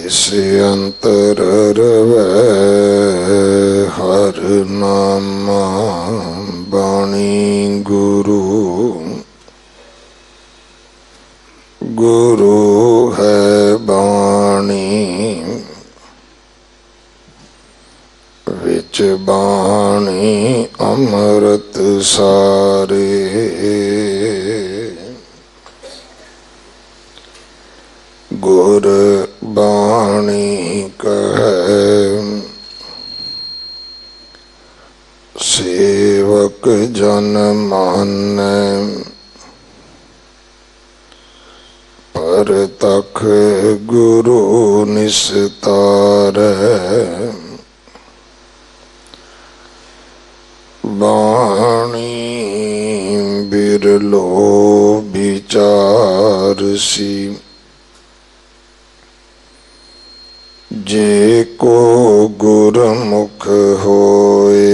किसी अंतर रवै हर नामा बाणी गुरु। गुरु है बाणी विच बाणी अमृत सारे। गुर बाणी कहे सेवक जन मानै। पर तख गुरु निस्तारै। बाणी बिरलो विचारसी। जे को गुरमुख होए।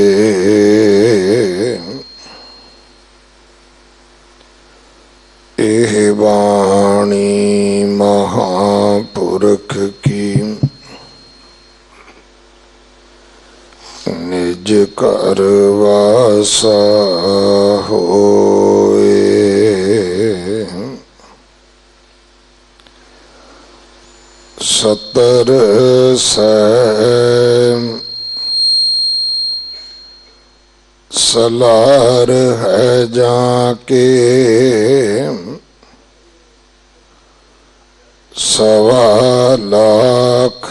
एह वाणी महापुरख की। निज कर वासा होए। सतर सलार है जाके। सवा लाख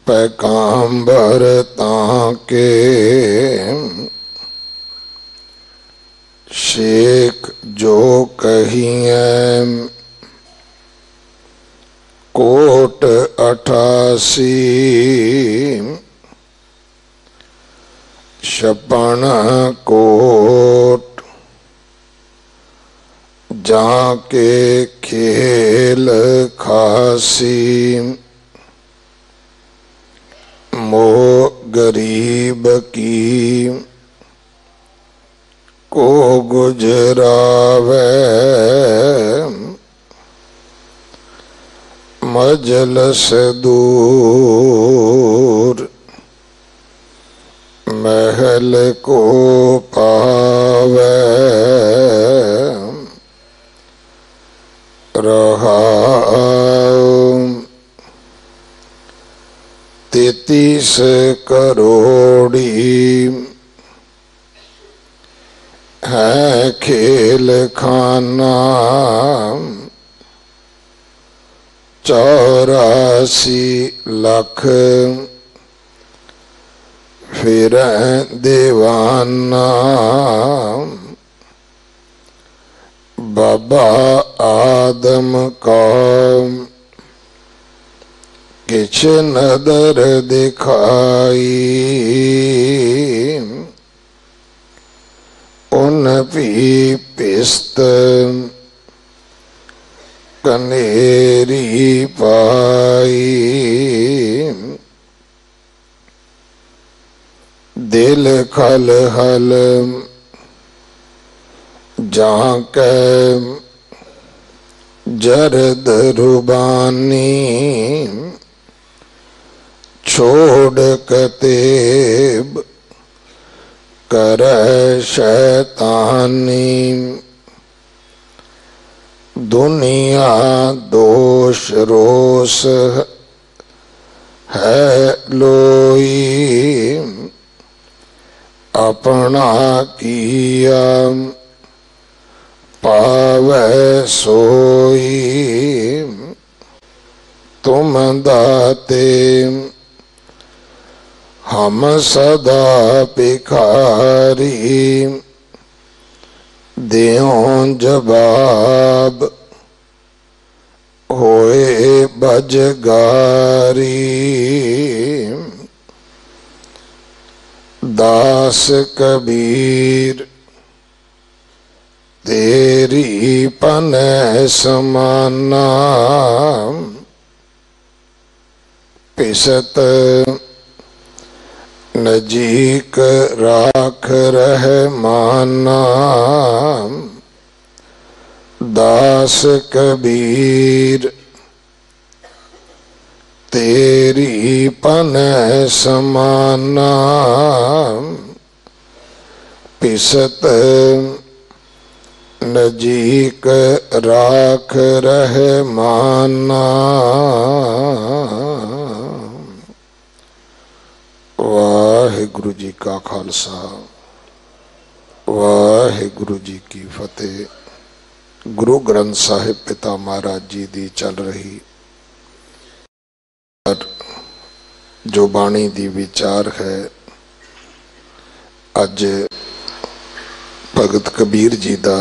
पैगंबर ताके। शेख जो कहिए कोट 88। छप्पन कोट जाके खेल खासी। मोह गरीब की को गुजरावे। मजलस दूर महल को पावे। रहा 33 करोड़ी है खेल खाना। 84 लाख फिर दीवाना। बाबा आदम का किछ नदर दिखाई। उन भी पिस्त कनेरी पाई। दिल खल हल जाके जरद रुबानी। छोड़ कतेब कर शैतानी। दुनिया दोष रोष है लोई। अपना किया पावे सोई। तुम दाते हम सदा भिखारी। देओ जवाब होए बजगारी। दास कबीर तेरी पनै समाना। पिसत नजीक राख रहमाना। दास कबीर तेरी पन समाना पिसत नजीक राख रहे माना। वाहिगुरु जी का खालसा वाहिगुरु जी की फतेह। गुरु ग्रंथ साहिब पिता महाराज जी दी चल रही जो बाणी दी विचार है, अज भगत कबीर जी का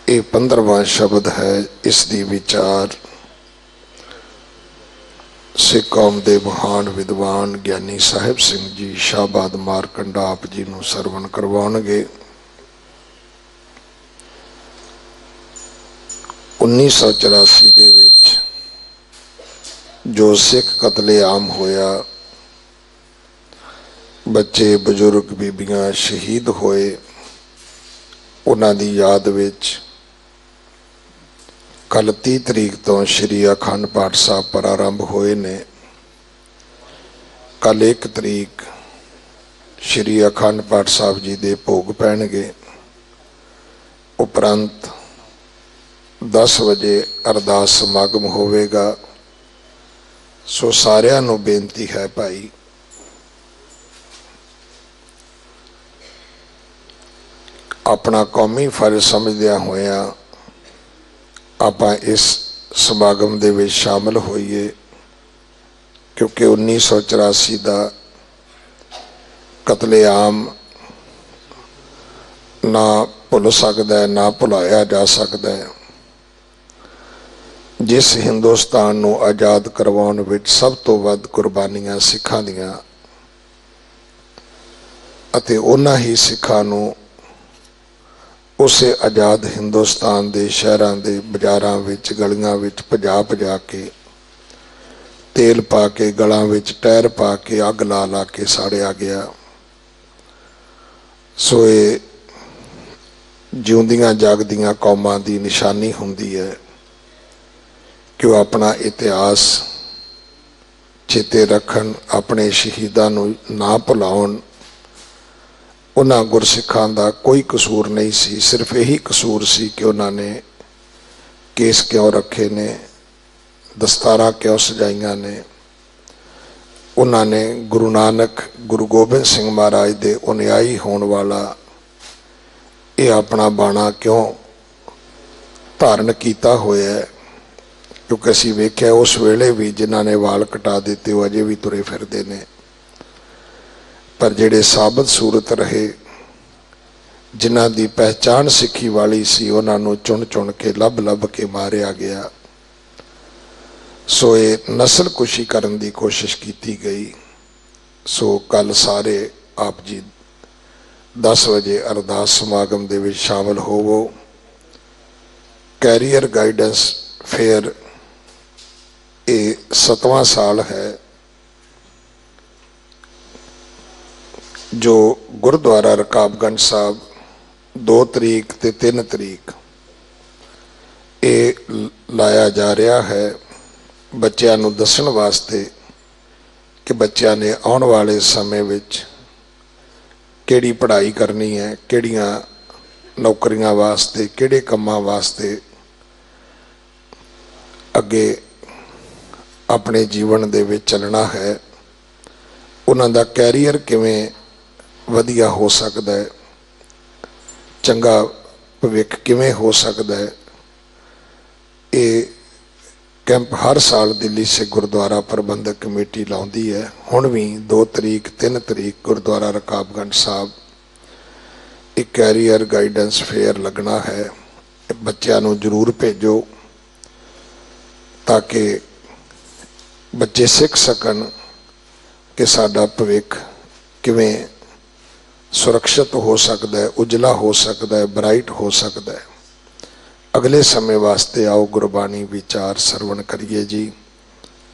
ये 15वां शब्द है। इस दी विचार सिख कौम के महान विद्वान ज्ञानी साहिब सिंह जी शाहबाद मारकंडा आप जी नूं सरवण करवाउणगे। 1984 दे विच जो सिख कतलेआम होया, बच्चे बजुर्ग बीबियां शहीद होए, उन्हां दी याद विच कल 30 तरीक तो श्री अखंड पाठ साहब प्रारंभ होए ने। कल 1 तरीक श्री अखंड पाठ साहब जी दे भोग पैणगे। उपरंत 10 बजे अरदास समागम होवेगा। सो सारियां नूं बेनती है भाई, अपना कौमी फर्ज समझदिया होया आपां इस समागम दे विच शामिल होइए, क्योंकि 1984 का कतलेआम ना भुल सकता है, ना भुलाया जा सकता है। जिस हिंदुस्तान नूं आज़ाद करवाउण विच सब तो वध कुर्बानियां सिखां दियां अते उन्हां ही सिखां नूं उसे आज़ाद हिंदुस्तान के शहरों के बाजारों विच गलियां विच भजा भजा के तेल पा के गलों विच टायर पा के अग ला ला के साड़िया गया। सो ये जिउंदियां जागदियां कौमां की निशानी हुंदी है कि वह अपना इतिहास चेते रखन, अपने शहीदां नूं ना भुलाउण। उन्हां गुरसिखां दा कोई कसूर नहीं सी, सिर्फ यही कसूर सी कि उन्होंने केस क्यों रखे ने, दस्तारा क्यों सजाइया ने। उन्होंने गुरु नानक गुरु गोबिंद सिंह महाराज दे अनुयायी होने वाला ये अपना बाणा क्यों धारण किया होया है, क्योंकि असीं वेख्या उस वेले भी जिन्होंने वाल कटा दिते वो अजे भी तुरे फिरदे ने। पर जिहड़े साबत सूरत रहे, जिन्हां दी पहचान सिक्खी वाली सी, उन्हां नूं चुन चुन के लभ लभ के मारिया गया। सो ये नस्ल कुशी करन दी कोशिश की गई। सो कल सारे आप जी 10 बजे अरदास समागम दे विच शामिल होवो। कैरियर गाइडेंस फेयर ये 7वां साल है जो गुरुद्वारा रकाबगंज साहब 2 तरीक ते 3 तरीक ये लाया जा रहा है, बच्चों नूं दस्सण वास्ते कि बच्चों ने आने वाले समय विच किहड़ी पढ़ाई करनी है, किहड़ियां नौकरियां वास्ते, किहड़े कामां वास्ते अगे अपने जीवन दे विच चलना है, उन्हां दा कैरियर किवें वधिया हो सकता है, चंगा भविख किवें हो सकता है। ये कैंप हर साल दिल्ली से गुरुद्वारा प्रबंधक कमेटी लाउंदी है। हुण भी 2 तरीक 3 तरीक गुरुद्वारा रकाबगंज साहब एक कैरियर गाइडेंस फेयर लगना है। बच्चों नूं जरूर भेजो ताकि बच्चे सीख सकन कि साडा भविख किवें सुरक्षित हो सकता है, उजला हो सकता है, ब्राइट हो सकता है। अगले समय वास्ते आओ गुरबाणी विचार सरवण करिए जी।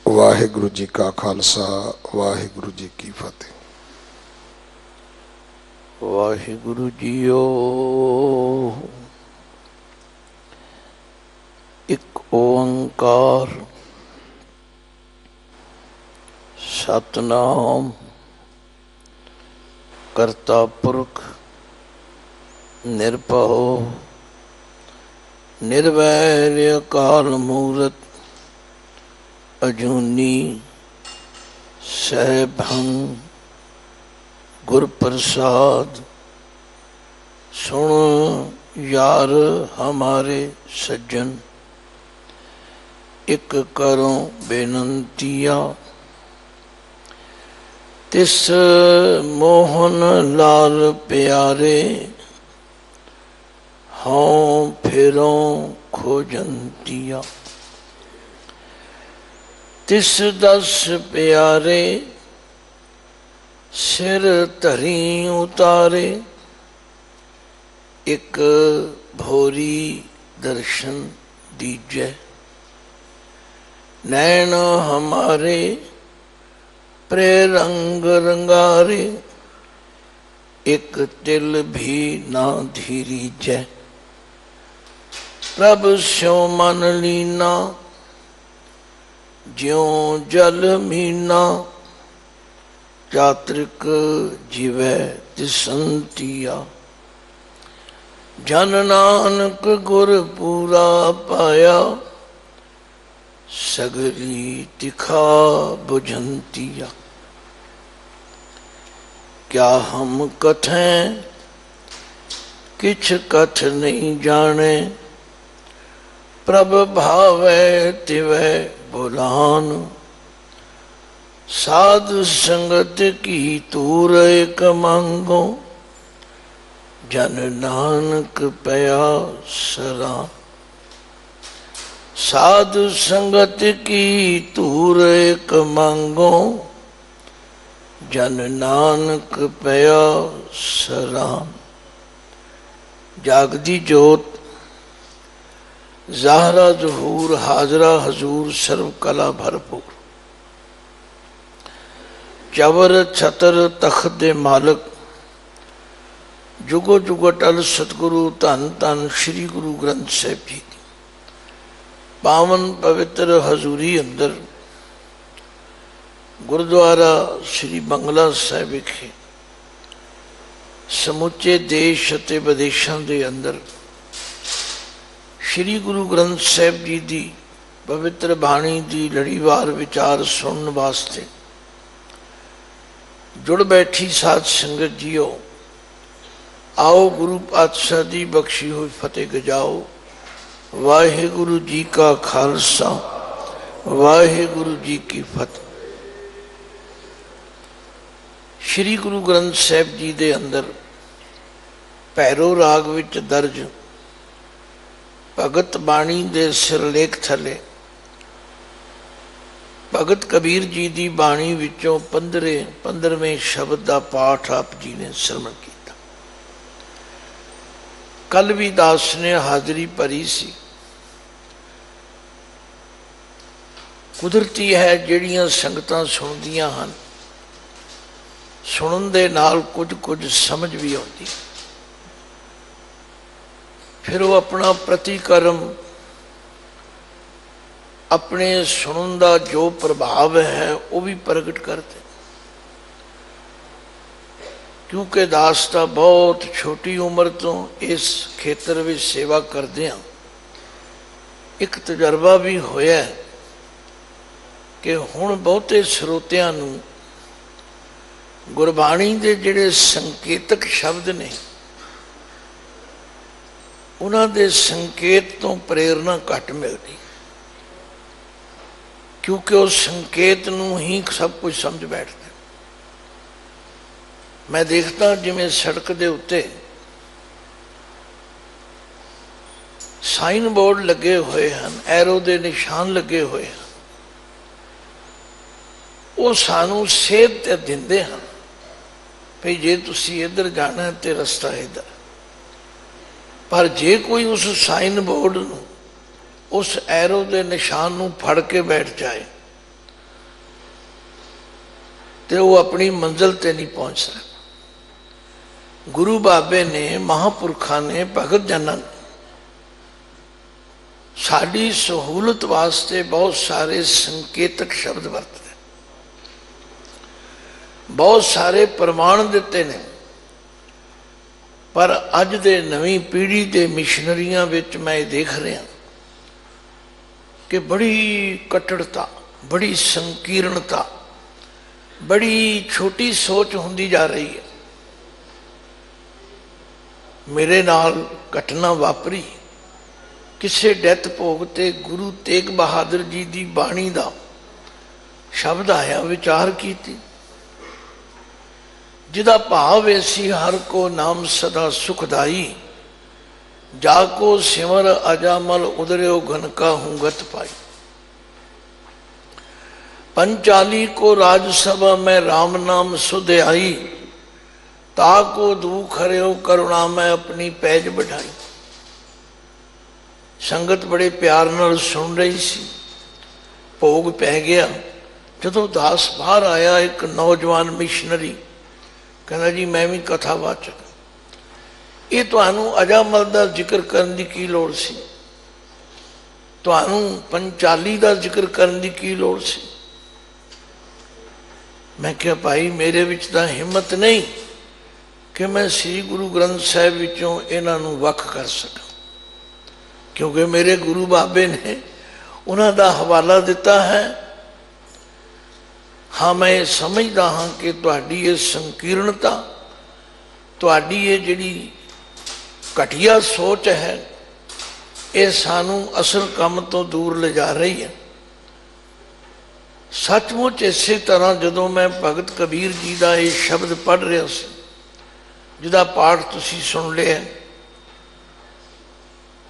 वाहिगुरु जी का खालसा वाहिगुरु जी की फतेह। वाहिगुरु जीओ। एक ओंकार सतनाम करता पुरख निरभव निर्वैर अकाल मूरत अजूनी सहभंग गुर प्रसाद। सुन यार हमारे सज्जन एक करो बेनंतिया, तिस मोहन लाल प्यारे हों फिरों खोजंतिया। तिस दस प्यारे सिर धरी उतारे, एक भोरी दर्शन दीजै। नैन हमारे प्रेरंग रंगारे, एक तिल भी ना धीरीजै। प्रभ स्यों मन लीना, ज्यों जल मीना, चात्रिक जीवै तिसंतिया। जन नानक गुर पूरा पाया, सगली तिखा बुझंतिया। क्या हम कथें किछ कथ नहीं जाने, प्रभ भावै तिवै बुलान। साध संगत की तूर एक मांगो, जन नानक पया सरा। साधु संगत की तूर एक मांगो, जन नानक पया सरा। जागदी जोत ज़ाहरा ज़हूर हाजरा हजूर सर्व कला भरपूर। चवर छतर तख्त दे मालक, जुगो जुग अटल सतगुरु धन धन श्री गुरु ग्रंथ साहिब जी दी पावन पवित्र हजूरी अंदर गुरुद्वारा श्री बंगला साहिब विखे समुचे देश अते विदेशों के अंदर श्री गुरु ग्रंथ साहिब जी की पवित्र बाणी की लड़ीवार विचार सुनने वास्ते जुड़ बैठी साध संगत जीओ। आओ गुरु पातशाह की बख्शी हुई फतेह गजाओ। वाहिगुरु जी का खालसा वाहिगुरु जी की फतेह। श्री गुरु ग्रंथ साहिब जी के अंदर भैरो राग विच दर्ज भगत बाणी के सिरलेख थले भगत कबीर जी की बाणी विचों 15वें शब्द का पाठ आप जी ने श्रवण किया। कल भी दास ने हाजरी भरी सी। कुदरती है जिहड़ियां संगतां सुनदियां हन, सुनन दे नाल कुछ कुछ समझ भी आती, फिर वो अपना प्रतिकर्म अपने सुनन का जो प्रभाव है वो भी प्रगट करते। क्योंकि दास का बहुत छोटी उम्र तो इस खेतर में सेवा करदे हां एक तजर्बा भी होया कि हुण बहुते श्रोतियां नूं गुरबाणी के जिहड़े संकेतक शब्द ने उन्हां दे संकेत तो प्रेरणा घट मिलती, क्योंकि उस संकेत नूं ही सब कुछ समझ बैठते। मैं देखता जिवें सड़क के उत्ते साइन बोर्ड लगे हुए हैं, एरो के निशान लगे हुए हैं, वो सानू सेध दिंदे हैं भाई जे तुसी इधर जाना है तो रस्ता इधर। पर जे कोई उस साइन बोर्ड नूं उस एरो के निशान नूं फड़ के बैठ जाए तो वो अपनी मंजिल ते नहीं पहुंच सकता। गुरु बाबे ने महापुरखा ने भगत जन साड़ी सहूलत वास्ते बहुत सारे संकेतक शब्द वरते। बहुत सारे प्रमाण दिते ने, पर अज दे नवीं पीढ़ी के मिशनरियां विच मैं देख रहा कि बड़ी कट्टरता, बड़ी संकीर्णता, बड़ी छोटी सोच होंदी जा रही है। मेरे नाल घटना वापरी, किसी डेथ भोग ते गुरु तेग बहादुर जी की बाणी का शब्द आया, विचार की, जिदा भाव ऐसी हर को नाम सदा सुखदाई, जाको सिमर अजामल उदर्यो घन का हुंगत पाई। पंचाली को राजसभा में राम नाम सुध आई, ताको दुख हरियो करुणा में अपनी पैज बढ़ाई। संगत बड़े प्यार नाल सुन रही सी। भोग पै गया, जदों दास बाहर आया, एक नौजवान मिशनरी कहना जी मैं भी कथावाचक, ये तुहानू अजामल का जिक्र करने की की लोड़ सी, तुहानू पंचाली का जिक्र करने की की लोड़ सी। मैं क्या भाई मेरे विच तां हिम्मत नहीं कि मैं श्री गुरु ग्रंथ साहिब विचों इन्हां नूं वख कर सकां, क्योंकि मेरे गुरु बाबे ने उन्हां दा हवाला दिता है। हाँ मैं समझदा हाँ कि तुहाडी ये संकीर्णता, तुहाडी ये जिहड़ी घटिया सोच है, ये सानू असल काम तो दूर ले जा रही है। सचमुच इसे तरह जदों मैं भगत कबीर जी का ये शब्द पढ़ रहा सी, जिहदा पाठ तुसीं सुन लिया,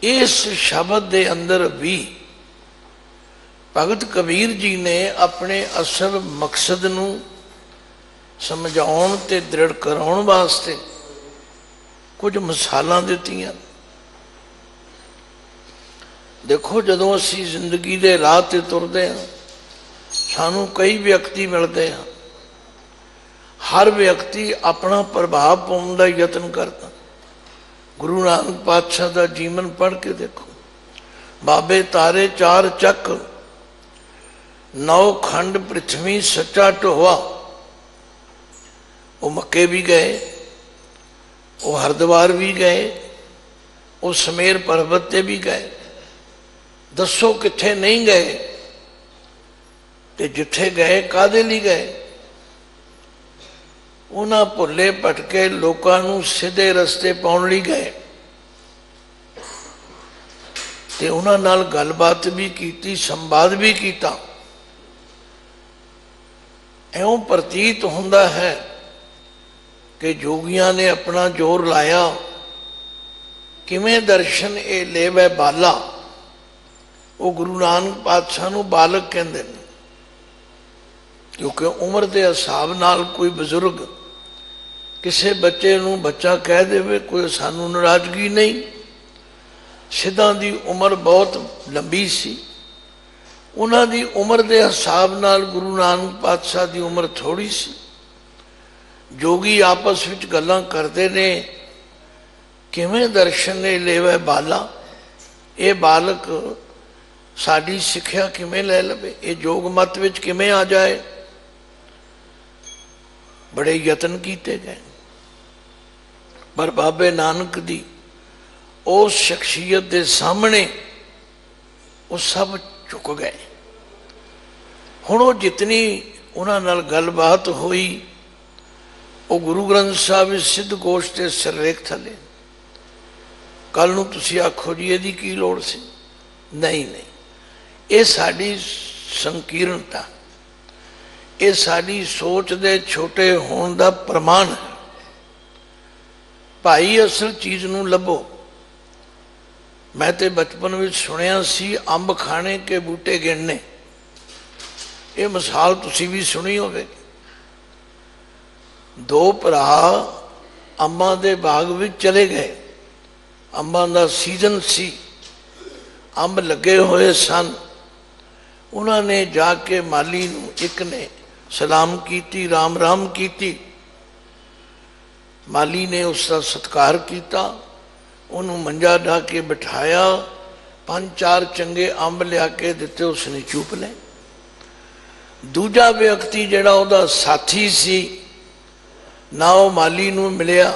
इस शब्द के अंदर भी भगत कबीर जी ने अपने असल मकसद नूं समझाउण ते दृढ़ कराउण वास्ते कुछ मिसालां दित्तियां। देखो जदों असीं जिंदगी के राह ते तुरदे हां, सानू कई व्यक्ति मिलते हैं, हर व्यक्ति अपना प्रभाव पाने का यत्न करता। गुरु नानक पातशाह का जीवन पढ़ के देखो, बाबे तारे चार चक, 9 खंड पृथ्वी सच्चा ढोआ। वो मक्के भी गए, वो हरिद्वार भी गए, वो समेर पर्वत ते भी गए। दसो किथे नहीं गए, ते जिथे गए कादे लई गए? उन्हां भुले भटके लोकां नूं सीधे रस्ते पाउण लई गए, ते उन्हां नाल गलबात भी कीती, संवाद भी कीता। इउं प्रतीत हुंदा है कि जोगियां ने अपना जोर लाया, किवें दर्शन ए लेवै बाला। वो गुरु नानक पातशाह नूं बालक कहंदे ने, क्योंकि उम्र के हिसाब नाल कोई बजुर्ग किसी बच्चे नूं बच्चा कह देवे, कोई सानू नाराजगी नहीं। सिद्धां दी उम्र बहुत लंबी सी, उन्हां दी उम्र के हिसाब नाल गुरु नानक पातशाह की उम्र थोड़ी सी। जोगी आपस विच गल्लां करते ने, किवें दर्शन ने लेवे बाला, ये बालक साडी सिक्ख्या किवें ले लवे, ये जोग मत विच किवें आ जाए। बड़े यतन किए गए, पर बाबे नानक दी उस शख्सियत के सामने वो सब चुक गए। हुण वो जितनी उन्हां नाल गलबात हुई, वो गुरु ग्रंथ साहिब सिद्ध गोश के सिरलेख थले। कल नूं तुसीं आखो जी इहदी की लोड़ सी? नहीं नहीं, ये साडी संकीर्णता, ये साडी सोच दे छोटे होने का प्रमाण है। भाई असल चीज़ नूं लभो। मैं तो बचपन में सुनिया सी, अंब खाने के बूटे गिनने। ये मिसाल तुसीं भी सुनी होवेगी। 2 भरा अंबां दे बाग विच चले गए, अंबां दा सीजन सी, अंब लगे हुए सन। उन्होंने जाके माली नूं, एक ने सलाम की, राम राम की। माली ने उसका सत्कार किया, उन्होंने मंजा ढा के बिठाया, 5-4 चंगे अंब लिया के दिते, उसने चूप ले। दूजा व्यक्ति जिहड़ा उहदा साथी सी, ना वो माली नूं मिलिया,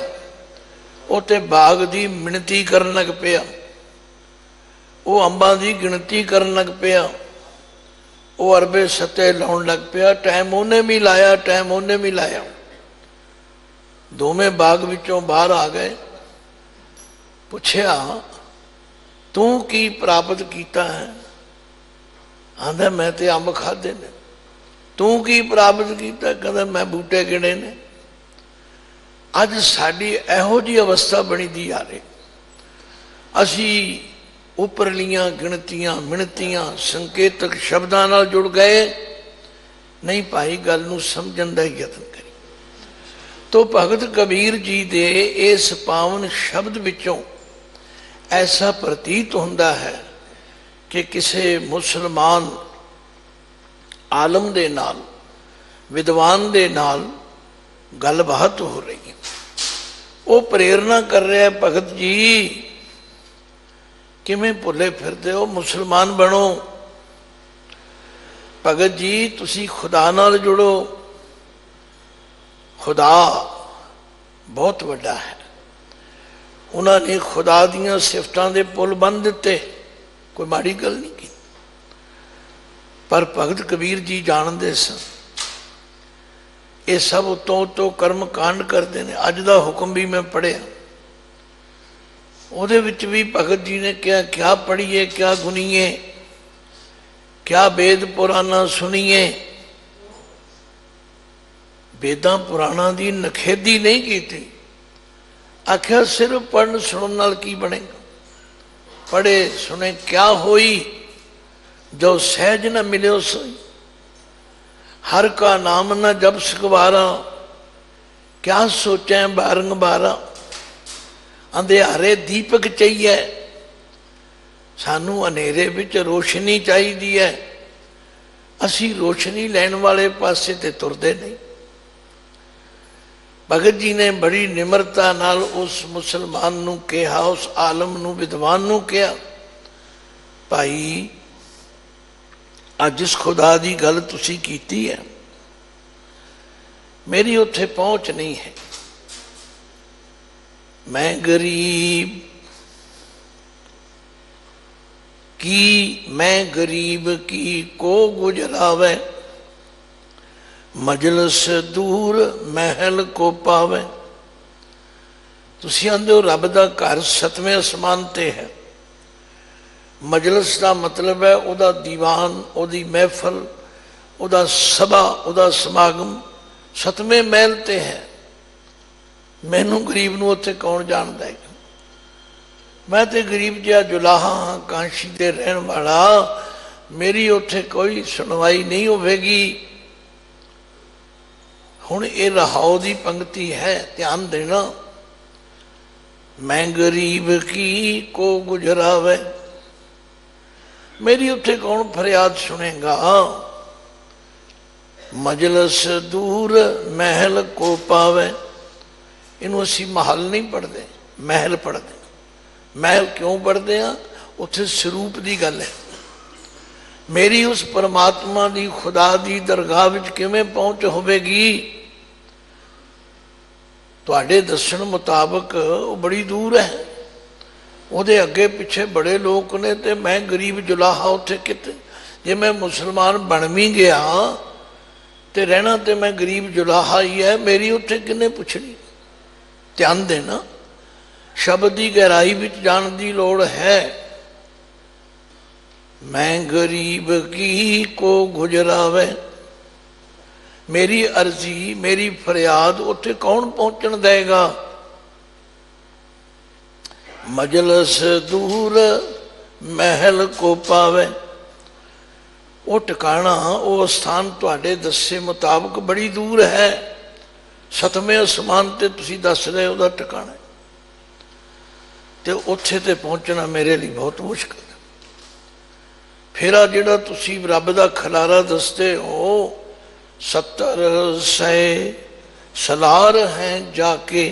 वो तो बाग की मिणती करन लग पिया, वो अंबां की गिणती करन लग पिया, वो अरबे सत्ते लाउण लग पिया। टाइम उन्हें भी लाया, टाइम उन्हें भी लाया। दोवें बाग विचों बाहर आ गए। पुछया तू की प्राप्त किया है? आंदा मैं तो अंब खाधे ने। तू की प्राप्त किया? कहता मैं बूटे गिने ने। अज साडी इहो जी अवस्था बनी दी आ रही, असी उपरलियां गिणतियां मिणतियां संकेतक शब्दां नाल जुड़ गए नहीं। भाई गल नूं समझण दा यतन करी। तो भगत कबीर जी दे इस पावन शब्द विचों ऐसा प्रतीत होंदा है कि किसी मुसलमान आलम दे नाल, विद्वान दे नाल गलबात हो रही है। वो प्रेरणा कर रहा है, भगत जी किवें भुले फिरदे हो, मुसलमान बनो। भगत जी तुसी खुदा नाल जुड़ो, खुदा बहुत वड्डा है। उन्होंने खुदा दियां सिफतां दे पुल बन दिते, कोई माड़ी गल नहीं की। पर भगत कबीर जी जानते सन ये सब उतों उतों कर्म कांड करते हैं। अज का हुक्म भी मैं पढ़िया, ਉਹਦੇ ਵਿੱਚ भी भगत जी ने कहा क्या पढ़िए क्या गुनीए, क्या वेद पुराना सुनीए। वेदां पुराणा की नखेदी नहीं की। आख्या सिर्फ पढ़न सुनने नाल की बनेगा? पढ़े सुने क्या होई, जो सहज न मिले सोई। हर का नाम न जब सगवारा, क्या सोचे बारंबारा। अंधेरे दीपक चाहिए, सानू अनेरे विच रोशनी चाहिए है। असी रोशनी लैन वाले पासे ते तुरदे नहीं। भगत जी ने बड़ी निमरता नाल उस मुसलमान नू कहा, उस आलम नू, विद्वान नू कहा, भाई अज जिस खुदा की गल तुसी कीती है मेरी उत्थे पहुंच नहीं है। मैं गरीब की को गुजरावे, मजलस दूर महल को पावे। तुसी आंदे हो रब दा घर 7वें आसमान ते है। मजलस का मतलब है उदा दीवान, उदी महफल, उदा सभा, उदा समागम 7वें महल ते है। मैनू गरीब नू उत्थे कौन जानदा है? मैं तो गरीब जिहा जुलाहा हाँ, कांशी दे रहन वाला। मेरी उत्थे कोई सुनवाई नहीं होवेगी। हुण ये रहाओ दी पंक्ति है, ध्यान देना। मैं गरीब की को गुजरावे, मेरी उत्थे कौन फरियाद सुनेगा। मजलस दूर महल को पावे, इनू असी महल नहीं पढ़ते, महल पढ़ते। महल क्यों पढ़ते हैं? उत्थे स्वरूप की गल है। मेरी उस परमात्मा की खुदा की दरगाह विच किवें पहुंच होवेगी? तुहाडे दस्सण मुताबक वो बड़ी दूर है। ਉਹਦੇ अगे पिछे बड़े लोग ने, तो मैं गरीब जुलाहा उत्थे किते। जे मैं मुसलमान बन भी गया तो रहना तो मैं गरीब जुलाहा ही है, मेरी उत्थे किन्ने पुछनी। ध्यान देना, शब्द की गहराई विच जान की लोड़ है। मैं गरीब की को गुजरावे, मेरी अर्जी मेरी फरियाद उत्थे कौन पहुंचन देगा। मजलस दूर महल को पावे, वो टिकाणा वो स्थान तुहाडे दस्से मुताबक बड़ी दूर है। 7वें आसमान ते तुसी दस रहे उहदा टिकाणा, तो उत्थे ते पहुंचना मेरे लिए बहुत मुश्किल है। फिर आ जिहड़ा तुसी रब दा खलारा दसते हो, 70 सै सलार हैं जाके,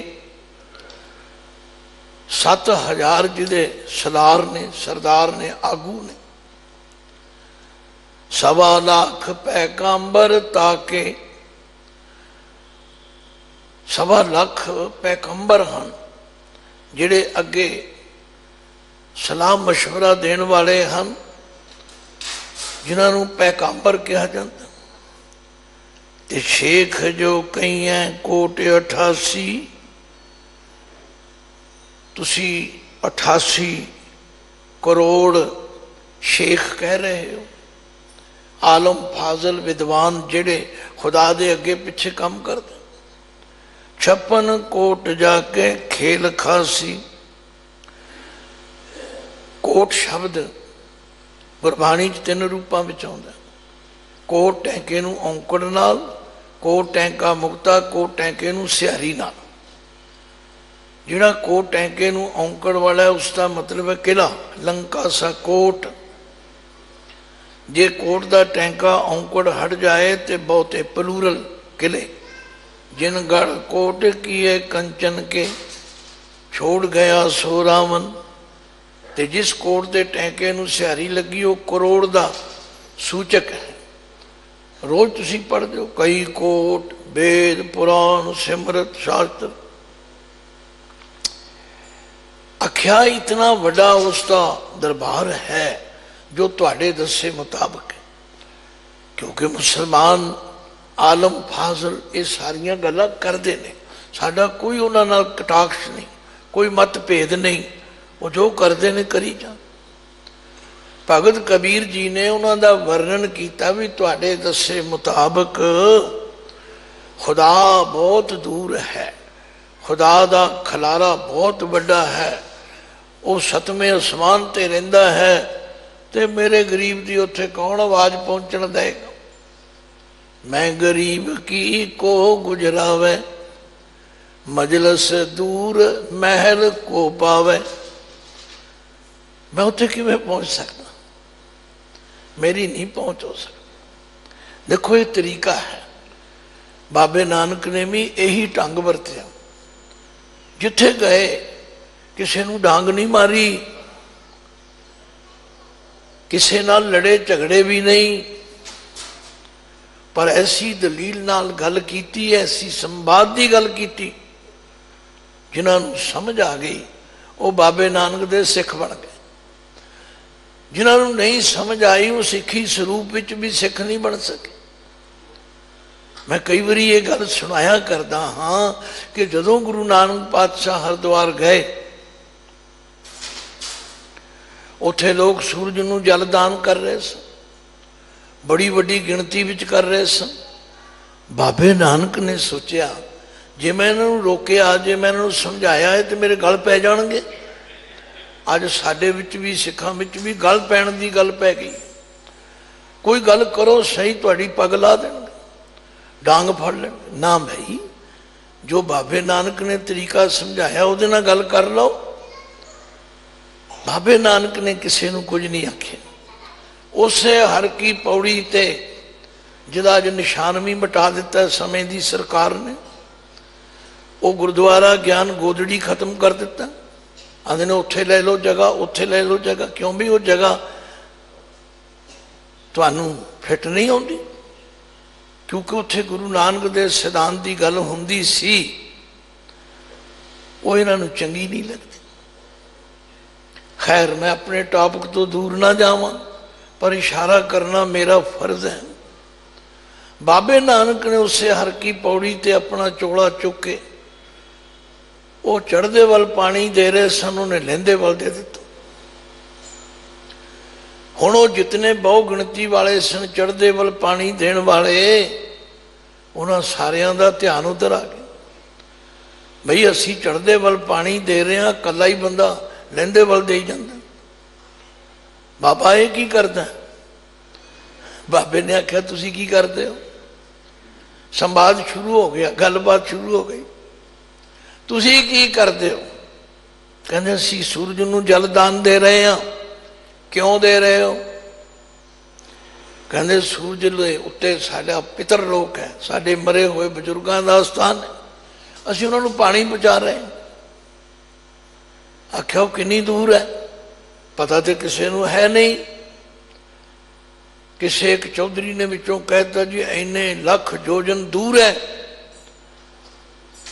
7,000 जिहदे सलार ने, सरदार ने, आगू ने। 1.25 लाख पैगंबर ताके, सवा लख पैगंबर हैं जिहड़े अगे सलाह मशवरा देने वाले हैं, जिन्होंने पैगंबर कहा जाता। ते शेख जो कई है कोट 88, तुसी 88 करोड़ शेख कह रहे हो। आलम फाजल विद्वान जिहड़े खुदा दे अगे पिछे काम करते। 56 कोट जाके खेल खासी। कोट शब्द गुरबाणी च 3 रूपां विच आउंदा। कोट टैंके नूं औंकड़ नाल, कोट टैंका मुक्ता, कोट टैंके नूं सिहारी नाल। जिहड़ा कोट टैंके नूं औंकड़ वाला है उसका मतलब है किला, लंका सा कोट। जे कोट दा टैंका औंकड़ हट जाए तो बहुते प्लूरल किले। जिन गढ़ कोट किए कंचन के, छोड़ गया सो रावण। ते जिस कोट के टैंके नूं सिहारी लगी वो करोड़ का सूचक है। रोज तुसी पढ़ते हो कई कोट, वेद पुराण सिमरत शास्त्र। आख्या इतना बड़ा उसका दरबार है जो तुहाडे दसे मुताबिक है। क्योंकि मुसलमान आलम फाजल ये सारिया गल्लां करते हैं। साडा कोई उन्हां नाल कटाक्ष नहीं, कोई मतभेद नहीं। वो जो करते हैं करी जान। भगत कबीर जी ने उन्हां दा वर्णन किया भी तुहाडे दसे मुताबिक खुदा बहुत दूर है, खुदा दा खलारा बहुत बड़ा है। वो सतवें आसमान ते रहिंदा है ते मेरे गरीब की उत्थे कौन आवाज़ पहुँचण देगा। मैं गरीब की को गुजरावे, मजलस दूर महल को पावे। मैं उत्थे किवें पहुँच सकता? मेरी नहीं पहुँच हो सकती। देखो ये तरीका है। बाबे नानक ने भी यही ढंग वरतिया। जिथे गए किसी नूं डांग नहीं मारी, किसी नाल लड़े झगड़े भी नहीं, पर ऐसी दलील नाल गल कीती, ऐसी संवाद की गल कीती जिन्होंने समझ आ गई वो बाबे नानक दे सिख बन गए। जिन्होंने नहीं समझ आई वो सिखी स्वरूप विच भी सिख नहीं बन सके। मैं कई बार ये गल सुनाया करदा हाँ कि जदों गुरु नानक पातशाह हरिद्वार गए, उत्थे लोग सूरज नूं जलदान कर रहे सन, बड़ी वड्डी गिणती विच कर रहे सन। बाबे नानक ने सोचा जे मैं इन्हों रोकिया, जे मैं इन्हों समझाया है तो मेरे गल पै जाणगे। अज साडे विच भी सिखां विच भी गल पैण दी गल पै गई। कोई गल करो सही तुहाडी पग ला देणगे, डांग फड़ लेणगे। ना भाई, जो बाबे नानक ने तरीका समझाया उहदे नाल गल कर लो। बाबे नानक ने किसी नूं कुछ नहीं आखे। उसे हर की पौड़ी ते जिहदा अज निशान भी मिटा दिता समय की सरकार ने, वो गुरुद्वारा ज्ञान गोदड़ी खत्म कर दिता। आंदे ने उत्थे ले लो जगह, उत्थे ले लो जगह। क्यों भी वो जगह तुहानूं फिट नहीं आउंदी, क्योंकि उत्थे गुरु नानक दे सिद्धांत की गल हुंदी सी, वो इन्हां नूं चंगी नहीं लगती। खैर मैं अपने टॉपिक तो दूर ना जावां, पर इशारा करना मेरा फर्ज है। बाबे नानक ने उसे हर की पौड़ी ते अपना चोला चुक के वो चढ़दे वाल पानी दे रहे सन, उन्हें लहंदे वाल दे दिता। हुण वो जितने बहु गिणती वाले सन चढ़दे वाल पानी देण वाले, उन्हां सारियां दा ध्यान उधर आ गया। बई असी चढ़दे वाल पानी दे रहे हैं, कला ही बंदा लहंदे वाल दे जांदा। बाबा ये की करदा? बाबे ने आख्या तुसी की करते हो? संवाद शुरू हो गया, गलबात शुरू हो गई। तुसी की करते हो? कहंदे असीं सूरज नूं जलदान दे रहे हैं। क्यों दे रहे हो? कहंदे सूरज दे उत्ते साडा पितर लोक है, साडे मरे हुए बजुर्गों का स्थान है, असीं उन्हां नूं पानी पहुंचा रहे हैं। आख्या वो कितनी दूर है? पता तो किसी नूं है नहीं। किसी एक चौधरी ने विचों कहता जी इन्ने लख योजन दूर है।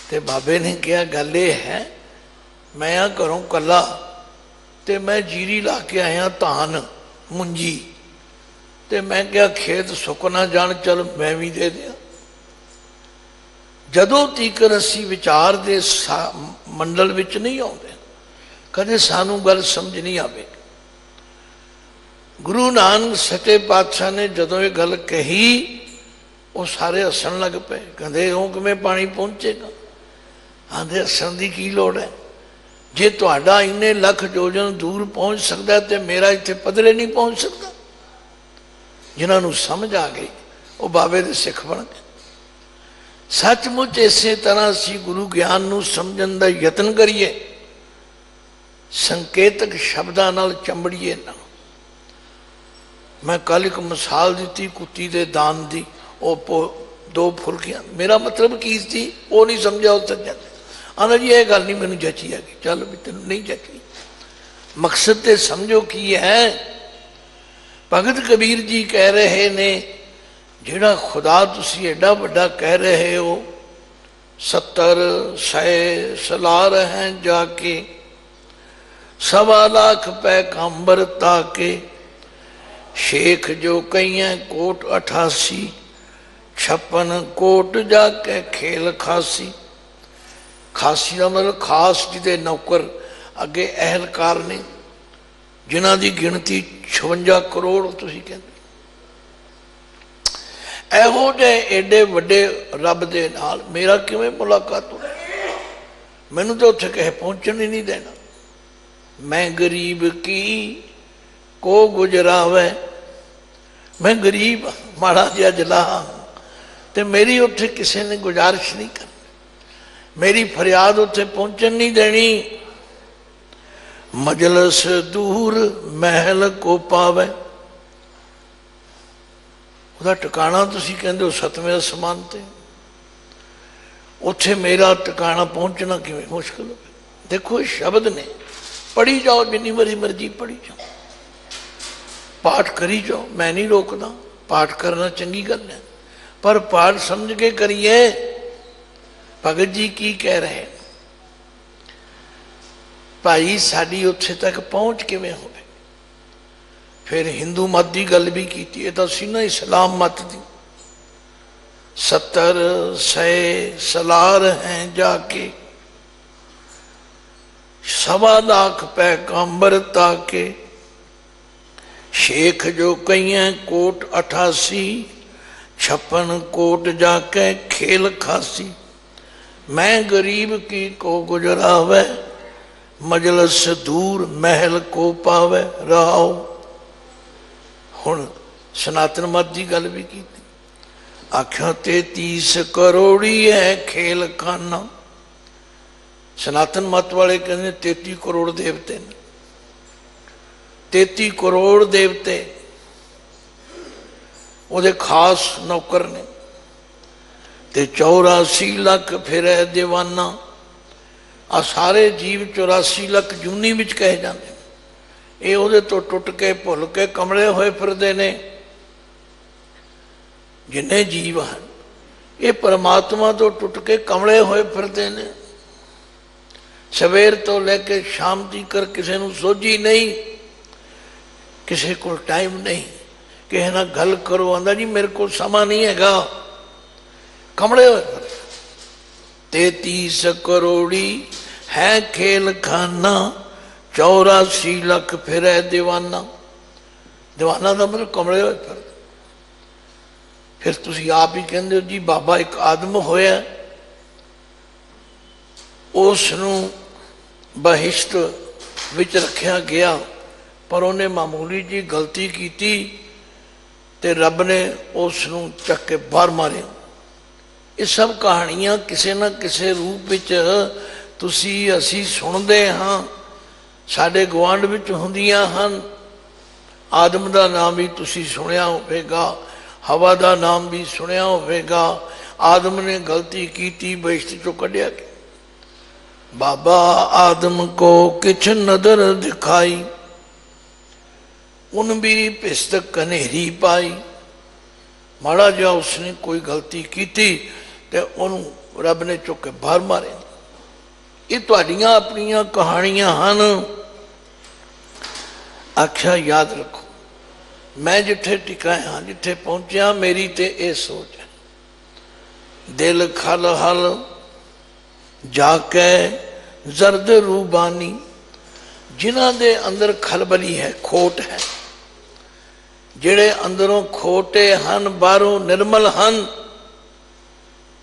ਤੇ ਬਾਬੇ ਨੇ ਕਿਹਾ ਗੱਲ ਇਹ ਹੈ, ਮੈਂ ਆ ਘਰੋਂ ਕੱਲਾ ਤੇ ਮੈਂ ਜੀਰੀ ਲਾ ਕੇ ਆਇਆ ਧਾਨ ਮੁੰਜੀ, ਤੇ ਮੈਂ ਕਿਹਾ ਖੇਤ ਸੁੱਕ ਨਾ ਜਾਣ, ਚੱਲ ਮੈਂ ਵੀ ਦੇ ਦਿਆਂ। ਜਦੋਂ ਤੀਕਰ ਅਸੀਂ ਵਿਚਾਰ ਦੇ ਮੰਡਲ ਵਿੱਚ ਨਹੀਂ ਆਉਂਦੇ, ਕਦੇ ਸਾਨੂੰ ਗੱਲ ਸਮਝ ਨਹੀਂ ਆਵੇਗੀ। ਗੁਰੂ ਨਾਨਕ ਸੱਚੇ ਪਾਤਸ਼ਾਹ ਨੇ ਜਦੋਂ ਇਹ ਗੱਲ ਕਹੀ, ਉਹ ਸਾਰੇ ਹੱਸਣ ਲੱਗ ਪਏ। ਕਹਿੰਦੇ ਉਹ ਕਿਵੇਂ ਪਾਣੀ ਪਹੁੰਚੇਗਾ? ਆਂਦੇ ਹੱਸਣ ਦੀ ਕੀ ਲੋੜ ਹੈ? ਜੇ ਤੁਹਾਡਾ ਇੰਨੇ ਲੱਖ ਯੋਜਨ ਦੂਰ ਪਹੁੰਚ ਸਕਦਾ ਤੇ ਮੇਰਾ ਇੱਥੇ ਪੱਧਰੇ ਨਹੀਂ ਪਹੁੰਚ ਸਕਦਾ। ਜਿਨ੍ਹਾਂ ਨੂੰ ਸਮਝ ਆ ਗਈ ਉਹ ਬਾਬੇ ਦੇ ਸਿੱਖ ਬਣ ਗਏ। ਸੱਚਮੁੱਚ ਇਸੇ ਤਰ੍ਹਾਂ ਅਸੀਂ ਗੁਰੂ ਗਿਆਨ ਨੂੰ ਸਮਝਣ ਦਾ ਯਤਨ ਕਰੀਏ, ਸੰਕੇਤਕ ਸ਼ਬਦਾਂ ਨਾਲ ਚੰਬੜੀਏ ਨਾ। ਮੈਂ ਕੱਲ ਇੱਕ ਮਿਸਾਲ ਦਿੱਤੀ ਕੁੱਤੀ ਦੇ ਦਾਨ ਦੀ, ਉਹ 2 ਫੁਲਕੀਆਂ, ਮੇਰਾ ਮਤਲਬ ਕੀ ਸੀ ਉਹ ਨਹੀਂ ਸਮਝਿਆ ਉਹ ਸੱਜਣ। ਆਂਦਾ ਜੀ ਇਹ ਗੱਲ ਨਹੀਂ ਮੈਨੂੰ ਜੱਚੀ ਹੈਗੀ। ਚੱਲ ਵੀ ਤੈਨੂੰ ਨਹੀਂ ਜੱਚੀ, ਮਕਸਦ ਤੇ ਸਮਝੋ ਕੀ ਹੈ। ਭਗਤ ਕਬੀਰ ਜੀ ਕਹਿ ਰਹੇ ਨੇ, ਜਿਹੜਾ ਖੁਦਾ ਤੁਸੀਂ ਐਡਾ ਵੱਡਾ ਕਹਿ ਰਹੇ ਹੋ, 70 100 ਸਲਾਰ ਹੈ ਜਾ ਕੇ, 1.25 ਲੱਖ ਪੈਗੰਬਰ ਤਾਕੇ, शेख जो कई कोट 88, 56 कोट जाके खेल खासी। खासी का मतलब खास जिदे नौकर अगे अहलकार ने, जिन्हों की गिनती 56 करोड़ तुसीं कहंदे। ਇਹੋ ਜਿਹੇ एडे ਵੱਡੇ रब दे नाल मेरा किवें मुलाकात हो? मैनू तो उत्थे कहे पहुँचन ही नहीं देना। मैं गरीब की को गुजरावे, मैं गरीब माड़ा जिहा जलाह, तो मेरी उत्थे किसी ने गुजारिश नहीं करनी, मेरी फरियाद उत्थे पहुँचन नहीं देनी। मजलस दूर महल को पावे, ਉਹਦਾ ਟਿਕਾਣਾ ਤੁਸੀਂ ਕਹਿੰਦੇ ਹੋ 7ਵੇਂ ਅਸਮਾਨ ਤੇ, ਉੱਥੇ ਮੇਰਾ ਟਿਕਾਣਾ ਪਹੁੰਚਣਾ ਕਿਵੇਂ ਮੁਸ਼ਕਿਲ ਹੋਵੇ। ਦੇਖੋ ਇਹ ਸ਼ਬਦ ਨੇ, ਪੜ੍ਹੀ ਜਾਓ ਜਿੰਨੀ ਵਾਰੀ ਮਰਜ਼ੀ ਪੜ੍ਹੀ ਜਾਓ, ਪਾਠ ਕਰੀ ਜਾਓ, ਮੈਂ ਨਹੀਂ ਰੋਕਦਾ, ਪਾਠ ਕਰਨਾ ਚੰਗੀ ਗੱਲ ਹੈ, ਪਰ ਪਾਠ ਸਮਝ ਕੇ ਕਰੀਏ। ਭਗਤ ਜੀ ਕੀ ਕਹਿ ਰਹੇ, ਭਾਈ ਸਾਡੀ ਉੱਥੇ ਤੱਕ ਪਹੁੰਚ ਕਿਵੇਂ ਹੋਵੇ। फिर हिंदू मत की गल भी की, ये तो सी ना इस्लाम मत की। 70 100 सलार हैं जाके, 1.25 लाख पैगंबर ताके, शेख जो कई कोट 88, 56 कोट जाके खेल खासी। मैं गरीब की को गुजरावे, मजलस दूर महल को पावे रहाओ। हुण सनातन मत की गल भी की, आख्या 33 करोड़ी है खेल खाना। सनातन मत वाले कहते 33 करोड़ देवते ने, 33 करोड़ देवते उहदे खास नौकर ने, ते 84 लाख फिर दीवाना। आ सारे जीव 84 लाख जूनी विच कहे जाते, ये उहदे तो टुट के भुल के कमले होए फिरदे ने। जिन्ने जीव हैं ये परमात्मा तो टुट के कमले होए फिरदे ने। सवेर तो लेके शाम तक किसी नूं सोझी नहीं, किसी को टाइम नहीं, किसी नाल गल करो आंदा जी मेरे को समा नहीं हैगा, कमले होए फिरदे। 33 करोड़ी है खेल खाना, 84 लाख फिर है दीवाना। दीवाना का मतलब कमले होए फिर तुसी आप ही कहते हो जी बाबा एक आदम होया, उसनूं बहिश्त विच रखा गया, पर उन्हें मामूली जी गलती की ते रब ने उसनूं चक के बाहर मारिया। ये सब कहानियां किसी न किसी रूप विच तुसी असी सुनते हाँ, साडे गुआंढ विच हुंदियां हन। आदम का नाम भी तुसी सुनिया होवेगा, हवा का नाम भी सुनिया होवेगा। आदम ने गलती की, बहिश्त चो कढ़िया गया। बाबा आदम को किछ नदर दिखाई, उन भी पिस्तक कनेरी पाई। माड़ा जा उसने कोई गलती की ते उन्होंने रब ने चुक के बाहर मारे। ये तुहाड़ियां अपनियां कहानियां हन। आख्या याद रखो, मैं जिथे टिकाया जिथे पहुंचा मेरी ते ये सोच है, दिल खल हल जाके जर्द रूबानी, जिन्हां दे अंदर खलबली है, खोट है, जेड़े अंदरों खोटे हन बाहरों निर्मल हन,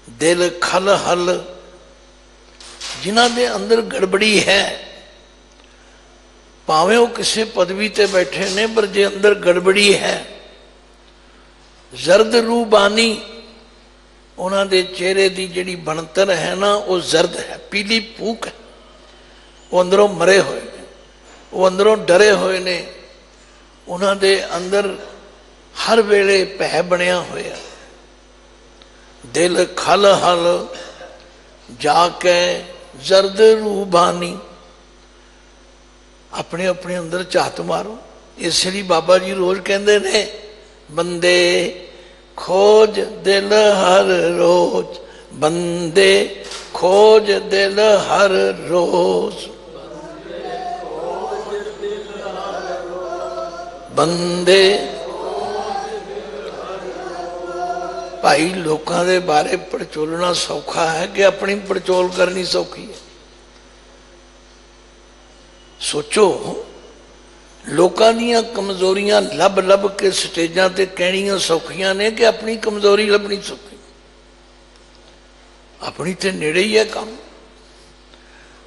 दिल खल हल, जिन्हां दे अंदर गड़बड़ी है, भावें वो किसी पदवी ते बैठे ने पर जे अंदर गड़बड़ी है, जर्द रूबानी, उन्हां दे चेहरे की जिहड़ी बनतर है ना वो जर्द है, पीली भूख है, वो अंदरों मरे हुए ने, वो अंदरों डरे हुए ने, उन्हां दे अंदर हर वेले भय बनिया होया। दिल खल हल जाके जर्द रूबानी, अपने अपने अंदर झात मारो। इसलिए बाबा जी रोज कहते ने, बंदे खोज दिल हर रोज, बंदे खोज दिल हर रोज, बंदे। भाई लोगों के बारे पड़चोलना सौखा है कि अपनी पड़चोल करनी सौखी है? सोचो, लोगों दीयां कमजोरियां लभ लभ के स्टेजां ते कहनियां सौखियां ने कि अपनी कमजोरी लभनी सौखी? अपनी ते नेड़े ही है काम,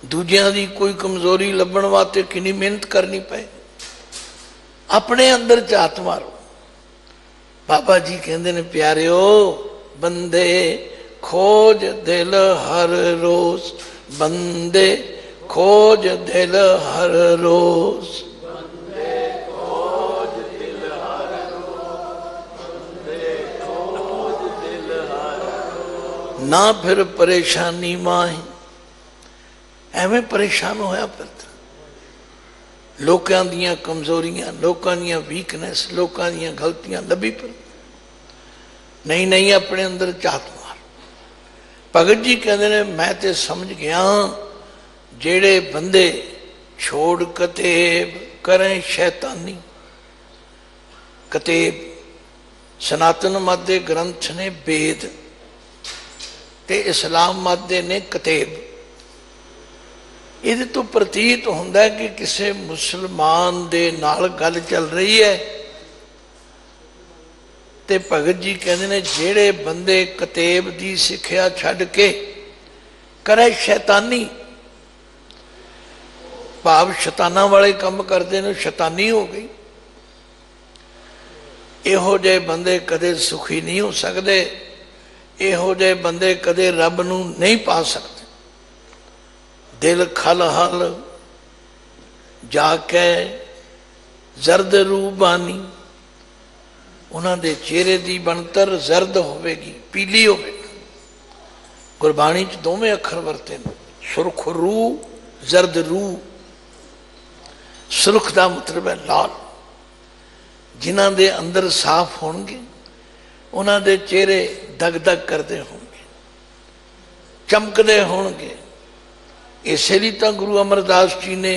दूजियां दी कोई कमजोरी लभण वास्ते कितनी मेहनत करनी पे। अपने अंदर झात मारो। बाबा जी कहते ने, प्यारिओ बंदे खोज दिल हर रोज, बंदे खोज दिल हर रोज, बंदे खोज दिल हर रोज, बंदे खोज दिल हर रोज, ना फिर परेशानी माही, एवें परेशान होया फिरदा। लोकां दीयां कमजोरियां, लोकां दीयां वीकनेस, लोकां दीयां गलतियां लभी पर नहीं नहीं, अपने अंदर झात मार। भगत जी कहते हैं, मैं तो समझ गया जेड़े बंदे छोड़ कतेब करें शैतानी। कतेब सनातन मत दे ग्रंथ ने वेद, ते इस्लाम मत दे ने कतेब। ये तो प्रतीत होंदा है कि किसी मुसलमान दे नाल गल चल रही है। ते भगत जी कहते हैं, जेड़े बंदे कतेब की सिक्ख्या छड्ड के करे शैतानी, भाव शैताना वाले काम करते हैं, शैतानी हो गई। इहो जे बंदे कदे सुखी नहीं हो सकते, इहो जे बंदे कदे रब नूं नहीं पा सकते। दिल खल हल जाके जर्द रूबानी, उन्हां दे चेहरे की बनतर जर्द होवेगी, पीली होवेगी। गुरबाणी च दोवें अखर वरते ने, सुरख रू जर्द रू। सुरख का मतलब है लाल। जिन्हां दे अंदर साफ होणगे उन्हां दे चेहरे दग दग करते होंगे, चमकते होंगे। इसलिए तो गुरु अमरदास जी ने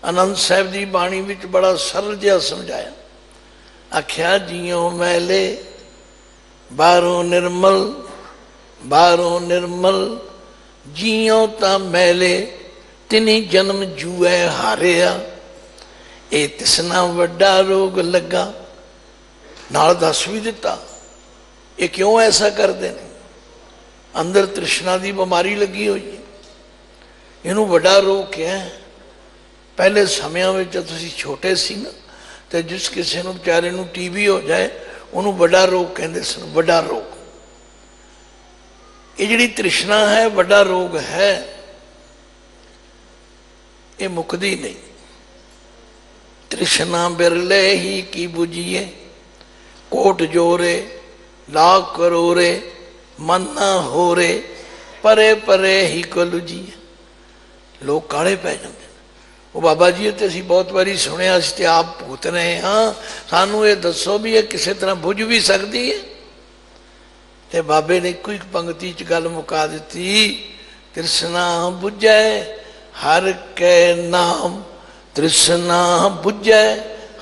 आनंद साहब की बाणी विच बड़ा सरल जिहा समझाया। आख्या जियों मैले बाहरों निर्मल, बाहरों निर्मल जियों ता मैले, तिनी जन्म जूए हारिया, ये तिसना वड्डा रोग लगा। नाल दस भी दिता ये क्यों ऐसा करते हैं। अंदर तृष्णा की बीमारी लगी हुई है, इनू वड्डा रोग क्या है। पहले समय में जब तुसी छोटे सी ना, तो जिस किसी को बेचारे को टीबी हो जाए उन्होंने वड्डा रोग कहते सन। वड्डा रोग, ये जिहड़ी तृष्णा है वड्डा रोग है, ये मुकदी नहीं। तृष्णा बिरले ही की बुझिए, कोट जोरे लाख करोरे, मन ना हो रे परे परे ही को लुझिए। लोग काले पै जाते। वो बाबा जी तो असी बहुत बारी सुनिया, अस तो आप भूत रहे हाँ, सानू ये दसो भी ये किसी तरह बुझ भी सकती है। ते बाबे ने एक पंक्ति च गल मुका दी, तृष्णा बुझै हर के नाम, तृष्णा बुझै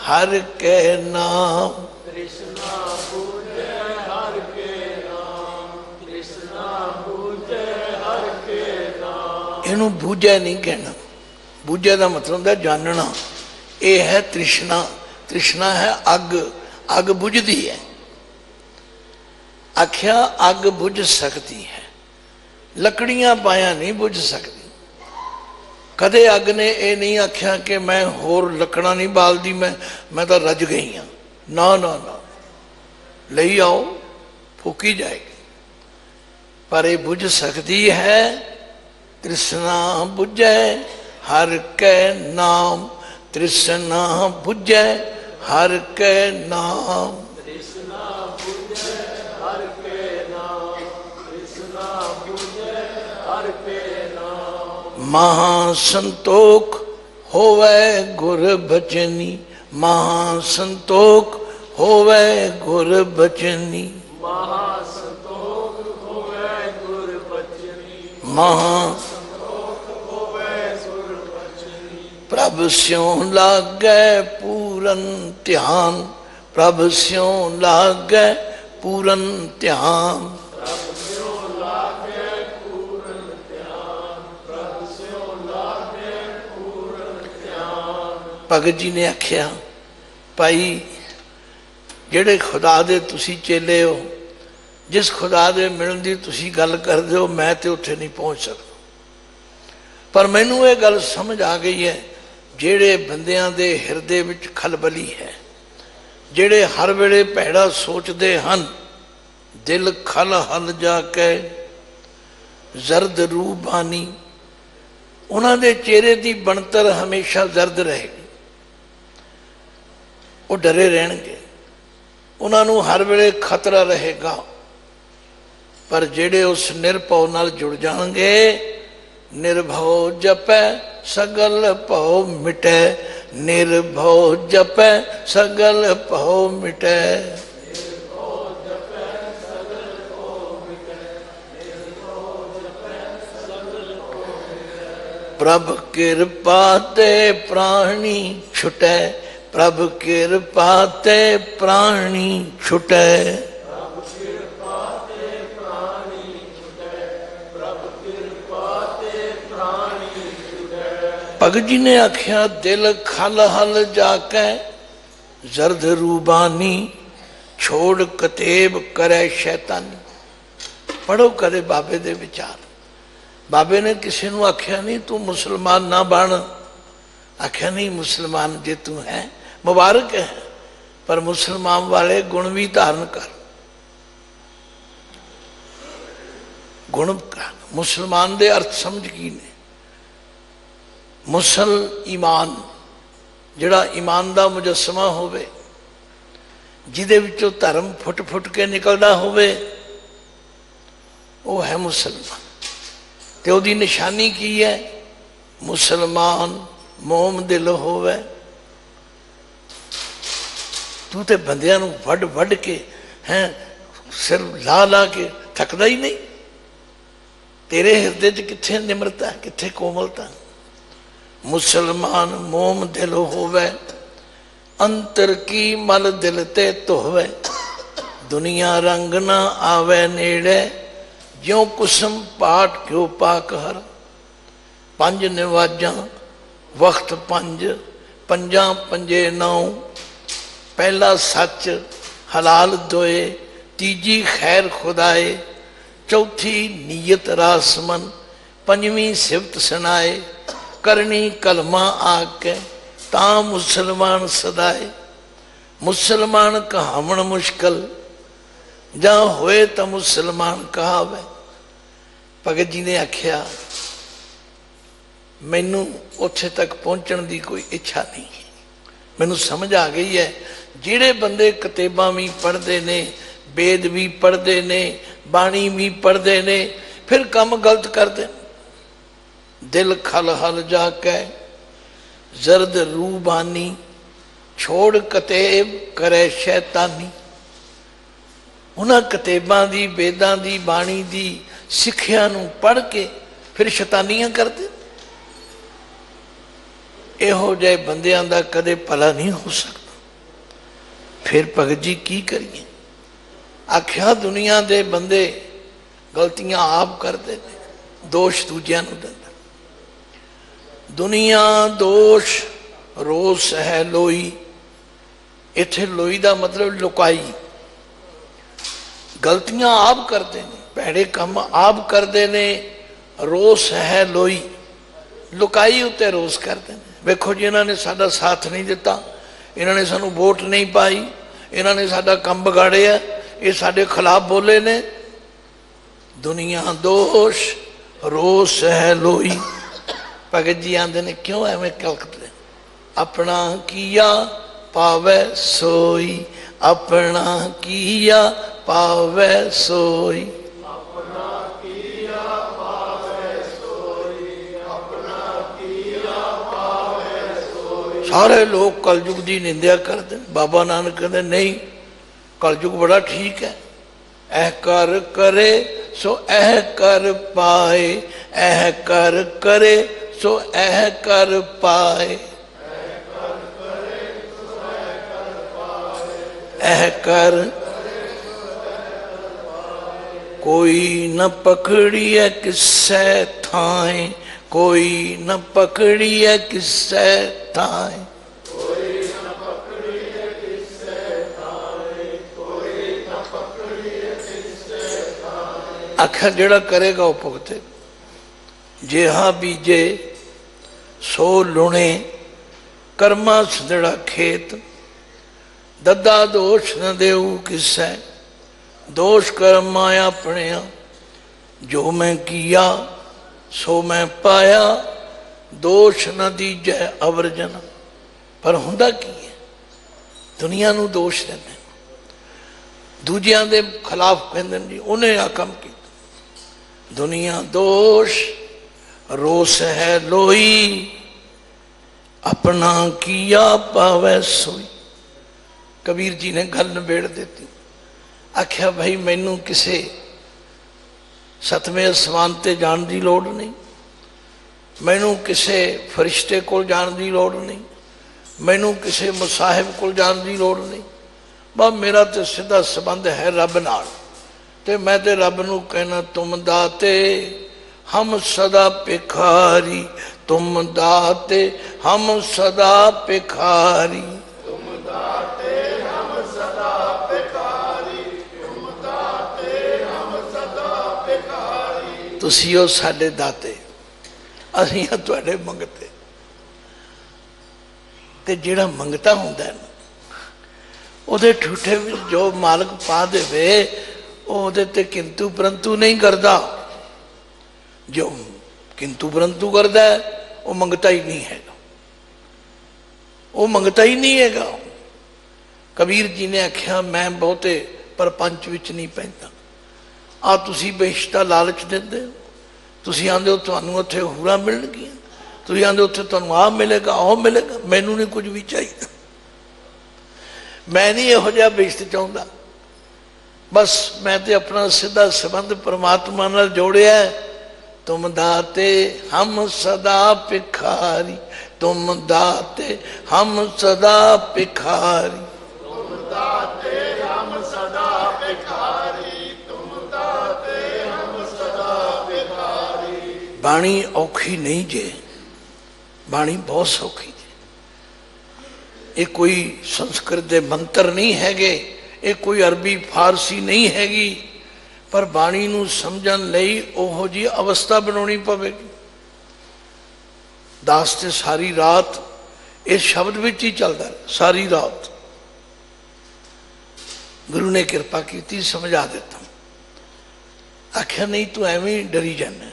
हर के नाम, तृष्णा बुझै हर के नाम, तृष्णा बुझै हर के नाम। इनू बुझै नहीं कहना, बुझै का मतलब होता जानना। ये है तृष्णा। तृष्णा है अग, अग बुझदी है। आख्या अग बुझ सकती है, लकड़ियां पाया नहीं बुझ सकती। कदे अग ने यह नहीं आख्या कि मैं होर लकड़ा नहीं बालदी, मैं तो रज गई हाँ। ना ना ना, ले आओ, फूकी जाएगी। पर यह बुझ सकती है। तृष्णा बुझै हर के नाम, तृष्णा बुझै हर के नाम, तृष्णा बुझै हर के नाम, तृष्णा बुझै हर के नाम। महासंतोख होवे गुर बचनी, महासंतोख होवे गुर बचनी, महासंतोख होवे गुर बचनी, महासंतोख होवे गुर बचनी। प्रभ स्यों लागै पूरन ध्यान, प्रभ स्यों लागै पूरन ध्यान, प्रभ स्यों लागै पूरन ध्यान, प्रभ स्यों लागै पूरन ध्यान। भगत जी ने आख्या, भाई जेड़े खुदा दे तुसी चेले हो, जिस खुदा दे मिलन दी तुसी गल करदे हो, मैं तो उत्थे नहीं पहुँच सकता। पर मैनू ये गल समझ आ गई है, जेड़े बंदियां दे हिरदे विच खलबली है, जेड़े हर वेले भैड़ा सोचते हैं, दिल खल हल जाके जर्द रूह बानी, उन्हां दे चेहरे की बनतर हमेशा जर्द रहेगी। वो डरे रहणगे, उन्होंने हर वेले खतरा रहेगा। पर जेड़े उस निरभव नाल जुड़ जाएंगे, निर्भव जपै सगल भव मिटै, निर्भव जपै सगल भव मिटै, प्रभ कृपा ते प्राणी छुटै, प्रभ कृपा ते प्राणी छुटै, भगत जी ने आख्या, दिल खल हल जाके जर्द रूबानी, छोड़ कतेब करे शैतानी। पढ़ो कदे बाबे दे विचार। बाबे ने किसी को आख्या नहीं तू मुसलमान ना बन, आख्या नहीं मुसलमान जे तू है मुबारक है, पर मुसलमान वाले गुण भी धारण कर। गुण मुसलमान दे अर्थ समझ की ने। मुसल ईमान, जिहड़ा ईमान दा मुजस्समा होवे, जिहदे विचों धर्म फुट फुट के निकलदा होवे, वो है मुसलमान। ते ओदी निशानी की है? मुसलमान मोम दिल होवे। तू तो बंदियां नूं वड वड के हैं सिर ला ला के थकदा ही नहीं। तेरे हिरदे च कित्थे निम्रता, कित्थे कोमलता। मुसलमान मोम दिल होवे, अंतर की मल दिल ते धोवे, दुनिया रंग ना आवे नेड़े, ज्यों कुसम पाठ क्यों पाक हर। पंज निवाजा वक्त पंज, पंजा पंजे नौ, पहला सच हलाल दोए, तीजी खैर खुदाए, चौथी नीयत रासमन, पंजवीं सिफत सुनाए, करनी कलमा आके ता मुसलमान सदाए। मुसलमान कहावण मुश्किल, जा होए तो मुसलमान कहावे। भगत जी ने आख्या मैनू उत्थे तक पहुँचने की कोई इच्छा नहीं, मैनू समझ आ गई है। जिहड़े बंदे किताबां भी पढ़ते ने, वेद भी पढ़ते ने, बाणी भी पढ़ते ने, फिर काम गलत करते। दिल खल हल जाके जर्द रूबानी, छोड़ कतेब करे शैतानी। उन्हां किताबां दी, वेदां दी, बाणी दी सिक्ख्या नूं पढ़ के फिर शैतानियां करते। इहो जिहे बंदियां दा कदे भला नहीं हो सकता। फिर भगत जी की करिए? आख्या दुनिया दे बंदे गलतियां आप करते हैं, दोष दूजियां नूं दिंदे। दुनिया दोष रोस है लोई। इत्थे लोई दा मतलब लुकाई। गलतियां आप करते हैं, भैड़े काम आप करते ने, रोस है लोई, लुकाई उत्ते रोस करते हैं। वेखो जी इन्होंने साडा साथ नहीं दिता, इन्होंने सानू वोट नहीं पाई, इन्होंने साडा काम बिगाड़िया, ये साडे खिलाफ बोले ने। दुनिया दोष रोस है लोई। भगत जी आंदे ने क्यों एवं कलकते? अपना किया पावे सोई, अपना किया पावे सोई। अपना किया पावे सोई, अपना किया पावे सोई। सारे लोग कलयुग की निंदा करते। बाबा नानक कहते नहीं, कलयुग बड़ा ठीक है। ऐ कर करे सो ऐ कर पाए, ऐ कर करे सो ऐ कर पाए, ऐ कर कोई न पकड़ी है किस्से थाए, कोई न पकड़ी है किस्से थाए। आखिर जेड़ा करेगा वो भुगते। जेहा बीजे सो लुणे, कर्मा सदड़ा खेत। दद्दा दोष न देऊ किसै, दोष कर्मा अपने। जो मैं किया सो मैं पाया, दोष न दीजै अवरजन। पर हुंदा की है? दुनिया नूं दोष देंदे, दूजियां दे खिलाफ कहंदे जी उन्हें आ काम किया। दुनिया दोष रोस है लोई, अपना किया पावे सोई। कबीर जी ने गल निबेड़ देती। आख्या भाई मैनू किसे सतवें आसमान ते जाण की लोड़ नहीं, मैनू किसे फरिश्ते कोल जाण की लोड़ नहीं, मैनू किसे मुसाहिब कोल जाण की लोड़ नहीं। बस मेरा तो सीधा संबंध है रब नाल। ते मैं ते रब नू कहना तुम दाते हम सदा भिखारी, तुम दाते हम सदा भिखारी। तुम दाते हम सदा भिखारी, तुम दाते हम सदा भिखारी। तुसी हो साडे दाते, असीं हां तुहाडे मंगते। ते जिहड़ा मंगता हुंदा है उहदे ठूठे विच जो मालक पा देवे उहदे ते किंतु परंतु नहीं करता। जो किंतु परंतु करता है वो मंगता ही नहीं है, वो मंगता ही नहीं है। कबीर जी ने आख्या मैं बहुते परपंच विच नहीं पैंदा। आ तुसी बेहिश्ता लालच देंदे हो, तुसी आंदे हो तुहानू उत्थे हूरां मिलणगियां, तुसी आंदे उत्थे तुहानू आ मिलेगा आ मिलेगा। मैनू नहीं कुछ भी चाहिए, मैं नहीं इहो जिहा बेहिश्त चाहुंदा। बस मैं तो अपना सीधा संबंध परमात्मा नाल जोड़िया है। तुम दाते हम सदा भिखारी, तुम दाते हम सदा भिखारी। तुम दाते हम सदा भिखारी, तुम दाते हम सदा भिखारी। बाणी औखी नहीं जे, बाणी बहुत सौखी जे। ये कोई संस्कृत के मंत्र नहीं हैगे, ये कोई अरबी फारसी नहीं हैगी। पर बाणी नूं समझण लई ओहो जी अवस्था बनाउणी पवेगी। दास ते सारी रात इस शब्द विच ही चलदा है, सारी रात। गुरु ने कृपा की समझा देता। आख्या नहीं तू एवं ही डरी जाना।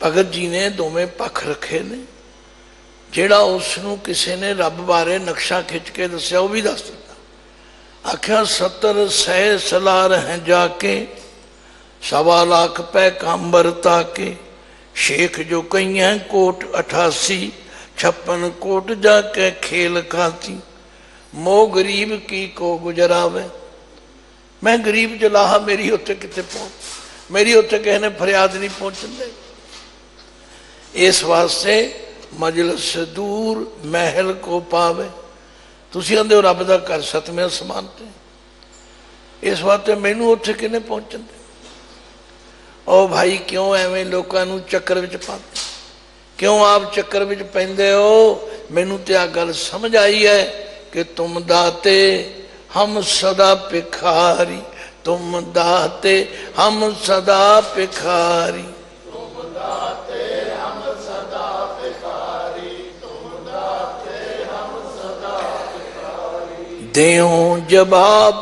भगत जी ने दोवें पक्ष रखे ने। जेड़ा उसनूं किसी ने रब बारे नक्शा खिंच के दस्या वो भी दस दिता। आख्या 70 सह सलार हैं जाके, 1.25 लाख पैगंबर ताके। शेख जो कई हैं कोट 88, 56 कोट जाके खेल खाती। मोह गरीब की को गुजरावे, मैं गरीब जलाहा, मेरी उत्ते कितने पहुँच, मेरी उत्ते किसी ने फरियाद नहीं पहुँचन दे। इस वास्ते मजलिस दूर महल को पावे, तुसीं आंदे हो रब दा घर सतवें आसमान ते, इस वास्ते मैनू उत्थे किने पहुँचन दे। ओ भाई क्यों एवें लोगों नूं चक्कर विच पाते, क्यों आप चक्कर विच पैंदे हो? मैनू तो आ गल समझ आई है कि तुम दाते हम सदा भिखारी, तुम दाते हम सदा भिखारी, तुम दाते हम सदा भिखारी, तुम दाते हम सदा भिखारी। देओ जवाब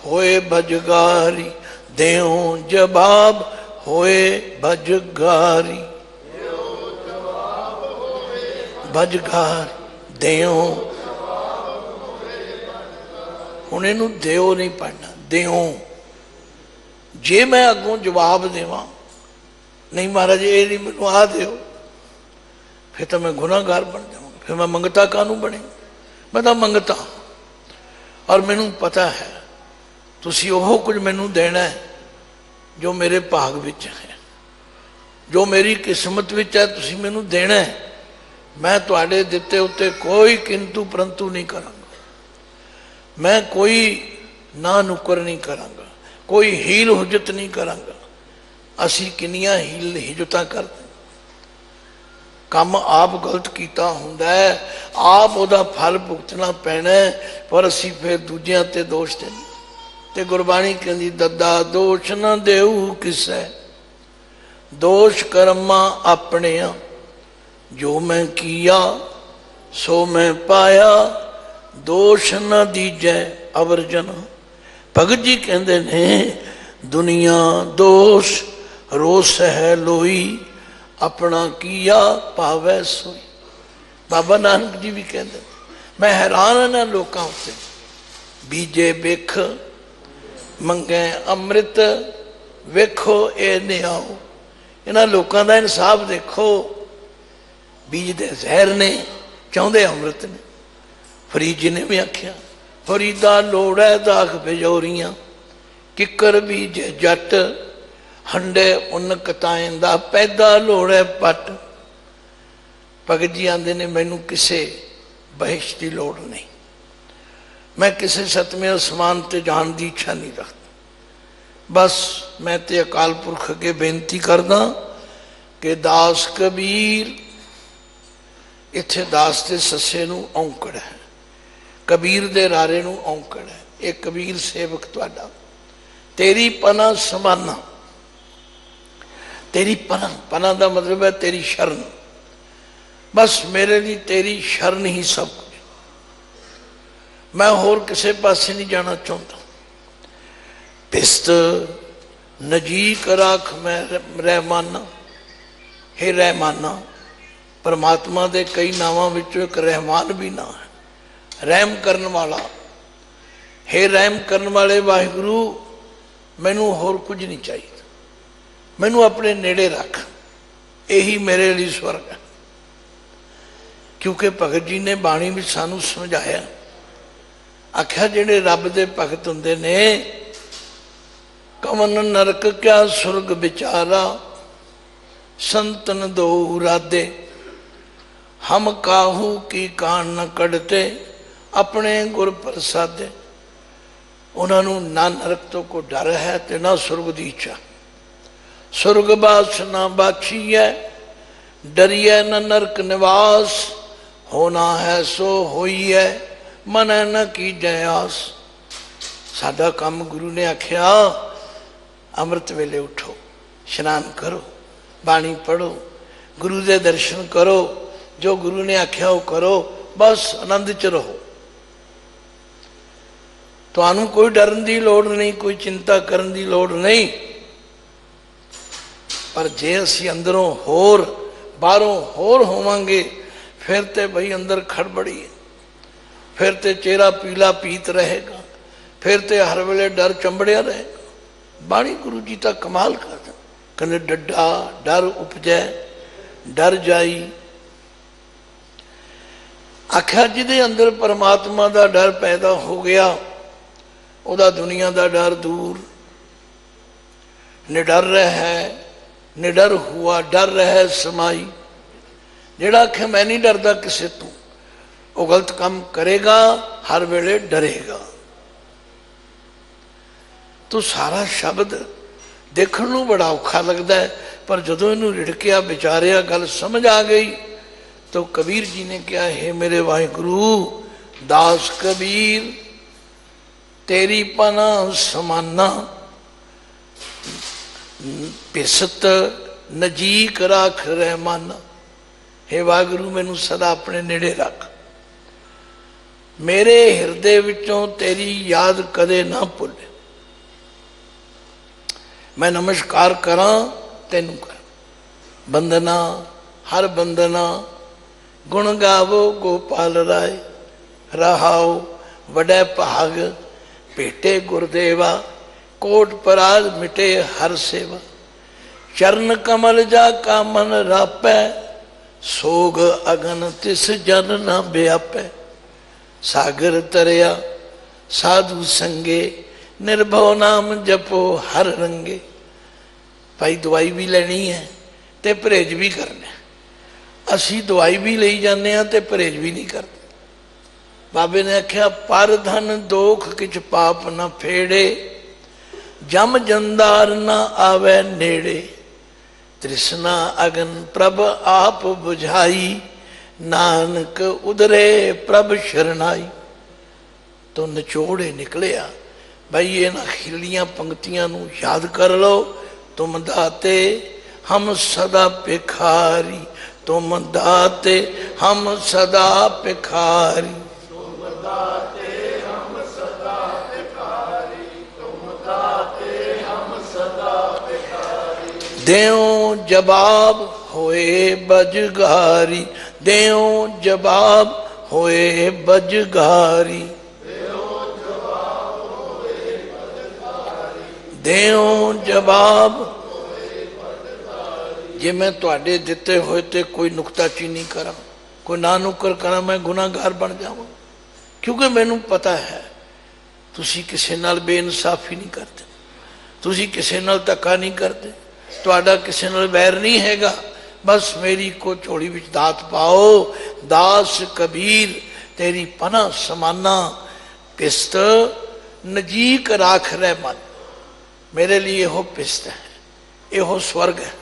होए भजगारी, देओ जवाब होए भजगारी, भजगार देओ। हुण इहनूं देओ नहीं पढ़ना, देओ। जे मैं अगों जवाब देवां नहीं महाराज ये नहीं मैनूं आ दिओ, फिर तो मैं गुनाहगार बन जाऊँगा, फिर मैं मंगता कानूं बने? मैं तो मंगता, और मैनूं पता है तुसीं ओह कुछ मैनूं देना है जो मेरे भाग विच है, जो मेरी किस्मत विच है, तुसीं मैनूं देना है। मैं तुहाडे दिते उत्ते कोई किंतु परंतु नहीं करांगा, मैं कोई ना नुकर नहीं करांगा, कोई हील हुजत नहीं करांगा। असी किनियां हील हिजतां करते, काम आप गलत कीता हुंदा है, आप उहदा फल भुगतना पैना है, पर असी फिर दूजियां ते दोष देने। ते गुरबाणी कहंदी दद्दा दोष न देऊ किसै, दोष कर्मा अपनिया, जो मैं किया सो मैं पाया, दोष न दीजै अवरजन। भगत जी कहते ने दुनिया दोष रोस है लोई, अपना किया पावै सोई। बाबा नानक जी भी कहते, मैं हैरान हाँ ना लोगों उत्ते, बीजे बिख मंगे अमृत, वेखो ए निआओ। इन्हां लोगों का इंसाफ देखो, बीज दे जहर ने, चाहते अमृत ने। फरीद जी ने भी आख्या, फरीदा लोड़ है दाख बेजोरियां, किकर बीजे जट, हंडे उन कताएं दा पैदा लोड़ है पट। भगत जी आंदे ने मैनू किसे बहिश की लोड़ नहीं, मैं किसी सतवें आसमान ते जान की इच्छा नहीं रखता। बस मैं ते अकाल पुरख अगे बेनती करदा कि दास कबीर, इत्थे दास के सस्से नूं औंकड़ है, कबीर दे रारे नूं औंकड़ है। एक कबीर सेवक तुहाडा, तेरी पना समाना, तेरी पना, पना का मतलब है तेरी शरण। बस मेरे लिए तेरी शरण ही सब कुछ, मैं होर किसी पासे नहीं जाना चाहता। पिस्त नजीक राख मैं रहमाना, हे रहमाना, परमात्मा के कई नावां विचों एक रहमान भी ना है, रहम करने वाला। हे रहम करने वाले वाहिगुरु, मैनू होर कुछ नहीं चाहिए, मैनू अपने नेड़े रख, यही मेरे लिए स्वर्ग है। क्योंकि भगत जी ने बाणी में सानू समझाया, आख्या जिहड़े रब दे भगत हुंदे ने, कवन नरक क्या सुरग विचारा, संतन दो राधे, हम काहू की कान न कढ़ते, अपने गुर प्रसादे। उन्होंने ना नरक तो को डर है ते ना सुरग की इच्छा, सुरगवास ना बाछी है, डरिए न नरक निवास, होना है सो होई है, मन न की जयास। साडा काम गुरु ने आख्या अमृत वेले उठो, स्नान करो, बाणी पढ़ो, गुरु के दर्शन करो, जो गुरु ने आख्या वो करो, बस आनंद च रहो। तुहानू कोई डरन की लोड़ नहीं, कोई चिंता करन की लोड़ नहीं। पर जे असी अंदरों होर बाहरों होर होवांगे, फिर तो बई अंदर खड़बड़ी है, फिर तो चेहरा पीला पीत रहेगा, फिर तो हर वेले डर चंबड़िया रहेगा। बाणी गुरु जी का कमाल कर कहते डड्डा डर उपजै डर जाई। आख्या जिदे अंदर परमात्मा का डर पैदा हो गया, ਉਹਦਾ ਦੁਨੀਆ ਦਾ ਡਰ ਦੂਰ। निडर है, निडर हुआ डर रहे समाई। जेड़ा आखे मैं नहीं डरदा किसी तू, वो गलत काम करेगा, हर वेले डरेगा। तो सारा शब्द देखने नूं बड़ा औखा लगता है, पर जदों इनू रिड़किया विचारिया गल समझ आ गई तो कबीर जी ने कहा, हे मेरे वाहिगुरु दास कबीर तेरी पना समाना, पिसत नजीक राख रहमाना। हे वाहिगुरु मैनू सदा अपने नेड़े रख, मेरे हिरदे विचों तेरी याद कदे ना भुले। मैं नमस्कार करा तेनू कर, बंदना हर बंदना गुण गावो गोपाल राय। रहाओ वडै भाग भेटे गुरदेवा, कोट पराज मिटे हर सेवा। चरण कमल जा का मन रापै, सोग अगन तिस जन न ब्यापै। सागर तरया साधु संगे, निर्भव नाम जपो हर रंगे। भाई दवाई भी लेनी है ते परहेज भी करना। असी दवाई भी ले जाने ते परहेज भी नहीं करते। बाबे ने आख्या पर धन दोख किछ पाप न फेड़े, जम जंदार न आवे नेड़े। तृष्णा अगन प्रभ आप बुझाई, नानक उदरे प्रभ शरणाई। तो निचोड़े निकलिया भाई ये ना खिलियां पंक्तियां नू याद कर लो। तुम दाते हम सदा भिखारी, तुम दाते हम सदा भिखारी। देओ जवाब होए बजगारी, देओ जवाब होए बजगारी। देओ जवाब। जे मैं तुहाडे दिते होए ते कोई नुकताचीनी करा, कोई ना नुकर करा, मैं गुनाहगार बन जावां। क्योंकि मैनू पता है तुसी किसी नाल बेइंसाफी नहीं करते, तुसी किसी नाल धक्का नहीं करते, तुहाडा किसी नाल वैर नहीं हैगा। बस मेरी को झोली विच दात पाओ। दास कबीर तेरी पना समाना, पिस्त नजीक राख रह मन। मेरे लिए यहो पिस्त है, यहो स्वर्ग है।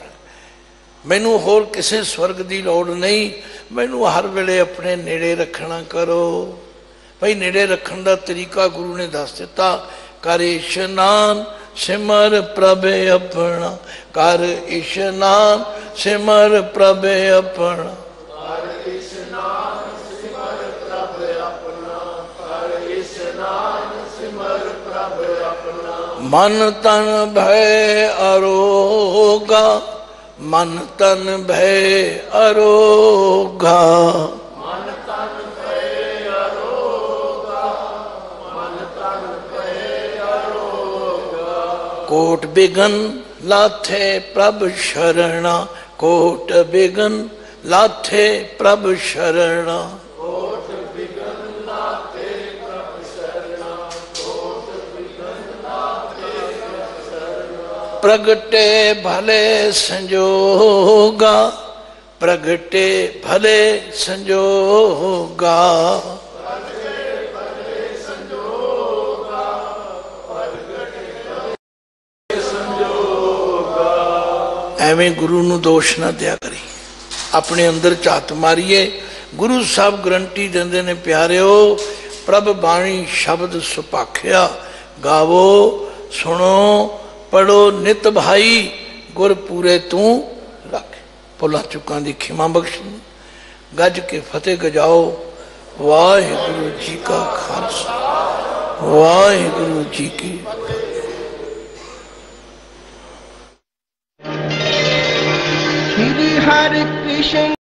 मैनू होर किसी स्वर्ग की लौड़ नहीं, मैनू हर वेले अपने नेड़े रखना करो। भाई नेड़े रखने का तरीका गुरु ने दस दिता। कर इशनान सिमर प्रभ अपना, कर इशनान सिमर प्रभ अपना। मन तन भय अरोगा, मन तन भय अरोगा। कोट बिगन लाथे प्रभ शरणा, कोट बिगन लाथे प्रभ शरणा। प्रगटे भले संजोगा, प्रगटे भले संजोगा। एवें गुरु नूं दोष ना दिया करी, अपने अंदर झात मारीए। गुरु साहब गारंटी देंदे ने प्यारिओ, प्रभ बाणी शब्द सुपाख्या गावो सुनो पढ़ो नित भाई, गुर पूरे तू रख। भुला चुका दी खिमा बख्श, गज के फतेह गजाओ। वाहिगुरु जी का खालसा, वाहिगुरु जी की। श्री हरि कृष्ण।